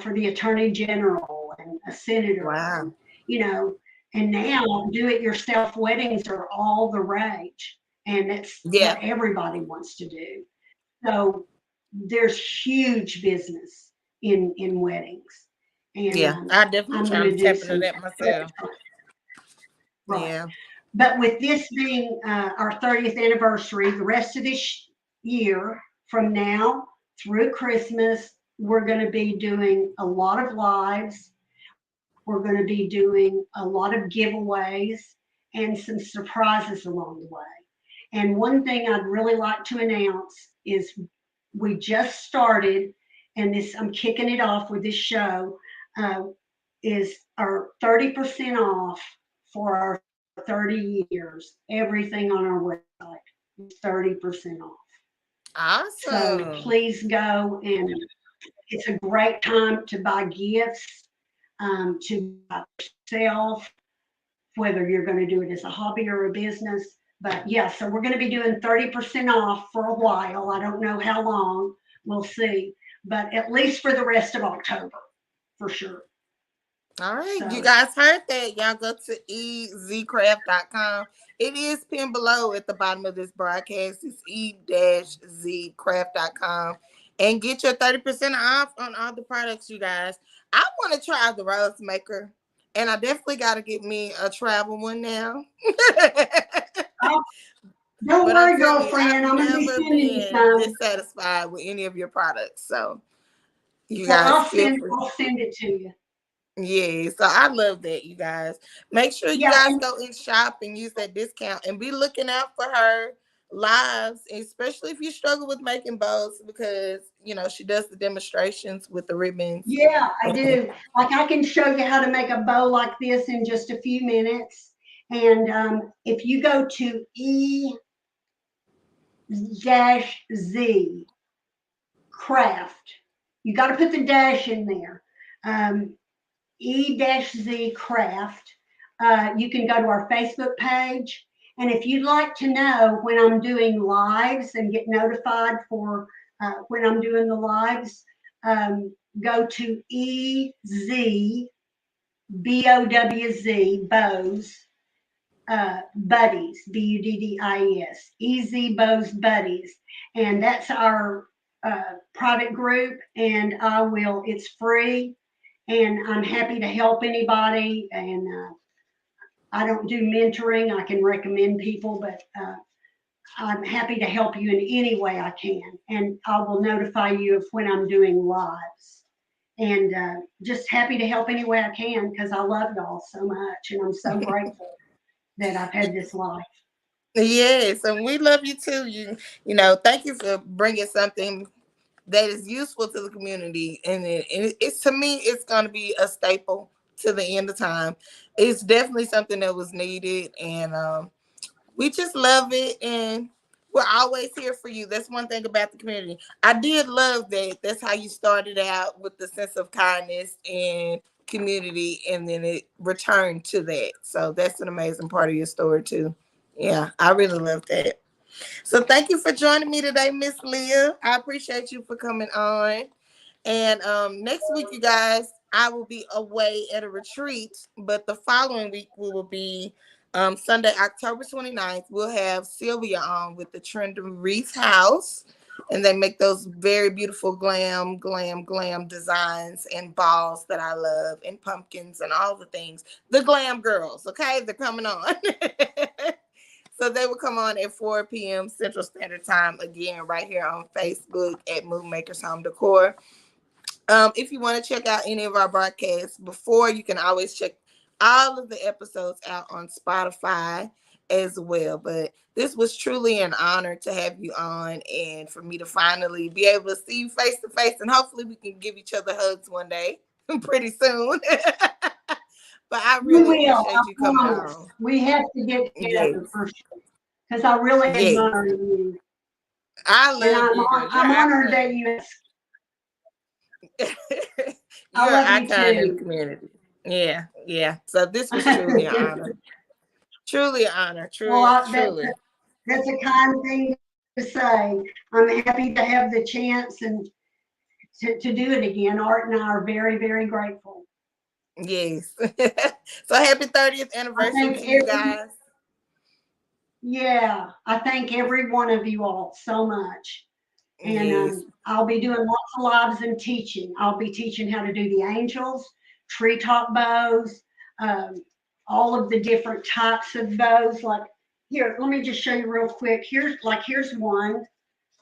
for the attorney general and a senator, Wow. and and now do-it-yourself weddings are all the rage, and it's what Yeah. everybody wants to do. So there's huge business in weddings, and Yeah. I definitely I'm going trying to to do tap into some that myself. right. Yeah. But with this being our 30th anniversary, the rest of this year, from now through Christmas, we're going to be doing a lot of lives. We're going to be doing a lot of giveaways and some surprises along the way. And one thing I'd really like to announce is we just started, and this I'm kicking it off with this show, uh, is our 30% off for our 30 years. Everything on our website is 30% off. So Awesome. please go, and it's a great time to buy gifts, to buy yourself, whether you're going to do it as a hobby or a business. But yeah, so we're going to be doing 30% off for a while. I don't know how long. We'll see. But at least for the rest of October, for sure. All right. You So, guys heard that. Y'all go to ezcraft.com. It is pinned below at the bottom of this broadcast. It's e-zcraft.com. And get your 30% off on all the products, you guys. I want to try the rose maker. And I definitely got to get me a travel one now. oh, don't But I'm worry, telling you, I've girlfriend. I'm going to be never sending you been some. dissatisfied with any of your products. So you Well, guys feel free. I'll send it to you. Yeah, so I love that, you guys. Make sure you Yeah, guys and go and shop and use that discount and be looking out for her lives, especially if you struggle with making bows because she does the demonstrations with the ribbons. yeah, I And do. Like I can show you how to make a bow like this in just a few minutes. And if you go to E-Z craft, you got to put the dash in there. E-Z craft. You can go to our Facebook page. And if you'd like to know when I'm doing lives and get notified for when I'm doing the lives, go to EZ BOWZ BOWZ Buddies BUDDIES EZ BOWZ Buddies, and that's our private group. And it's free, and I'm happy to help anybody. And I don't do mentoring. I can recommend people, but I'm happy to help you in any way I can. And I will notify you of when I'm doing lives. And just happy to help any way I can because I love y'all so much. And I'm so grateful that I've had this life. yes, and we love you too. Thank you for bringing something that is useful to the community, and it's to me, it's going to be a staple to the end of time. It's definitely something that was needed, and we just love it, and we're always here for you. That's one thing about the community. I did love that. That's how you started out, with the sense of kindness and community, and then it returned to that. So that's an amazing part of your story too. Yeah, I really love that. So thank you for joining me today, Miss Leah. I appreciate you for coming on. And next week, you guys, I will be away at a retreat, but the following week we will be Sunday, October 29th. We'll have Sylvia on with the Trend Wreath House. And they make those very beautiful glam designs and balls that I love, and pumpkins and all the things. The glam girls, okay? They're coming on. So they will come on at 4 p.m. Central Standard Time, again, right here on Facebook at Moon Makers Home Decor. If you want to check out any of our broadcasts before, you can always check all of the episodes out on Spotify. as well. But this was truly an honor to have you on, and for me to finally be able to see you face to face, and hopefully we can give each other hugs one day pretty soon. But I We really will, appreciate I you coming promise. on. We have to get Yes. together for sure. Because I really Yes. admire you. I And love you. I'm honored that you I You're love an you icon in the too. community. Yeah, yeah. So this was truly an honor. Truly an honor. Well, Truly. that's a kind thing to say. I'm happy to have the chance and to do it again. Art and I are very, very grateful. Yes. So happy 30th anniversary to you guys. I thank every one of you all so much. And Yes. I'll be doing lots of lives and teaching. I'll be teaching how to do the angels, treetop bows, all of the different types of bows. Like here, let me just show you real quick. Here's one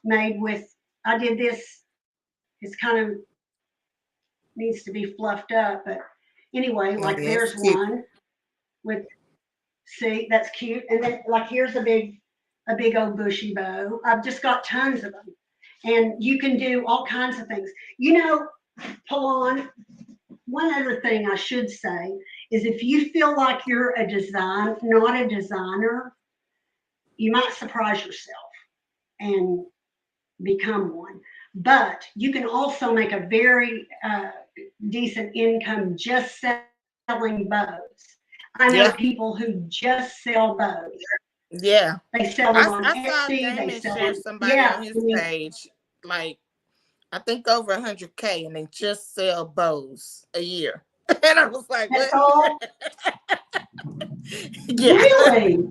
made with, I did this, it's kind of needs to be fluffed up, but anyway, Oh, like yes. there's one with, see, that's cute. And then like here's a big old bushy bow. I've just got tons of them. And you can do all kinds of things. You know, Palon, one other thing I should say is if you feel like you're not a designer, you might surprise yourself and become one. But you can also make a very decent income just selling bows. I know people who just sell bows. Yeah. They sell them on I saw Etsy. They Damon sell share them. somebody on his page, like I think over 100K, and they just sell bows a year. And I was like, That's what? all. Yeah. Really?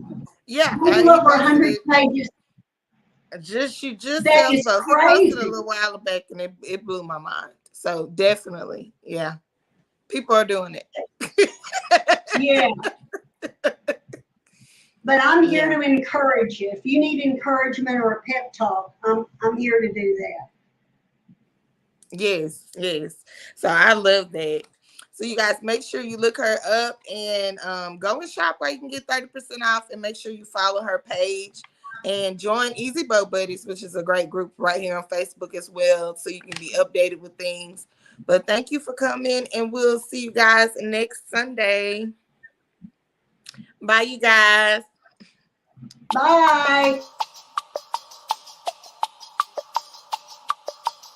Yeah. Google He over posted 100 it. pages. She just That sells is bows. He posted a crazy. little while back, and it blew my mind. So definitely, yeah, people are doing it. Yeah. But I'm here Yeah. to encourage you. If you need encouragement or a pep talk, I'm here to do that. Yes, yes. So I love that. So you guys make sure you look her up and go and shop where you can get 30% off, and make sure you follow her page and join EZ Buddies, which is a great group right here on Facebook as well, so you can be updated with things. But thank you for coming, and we'll see you guys next Sunday. Bye, you guys. Bye.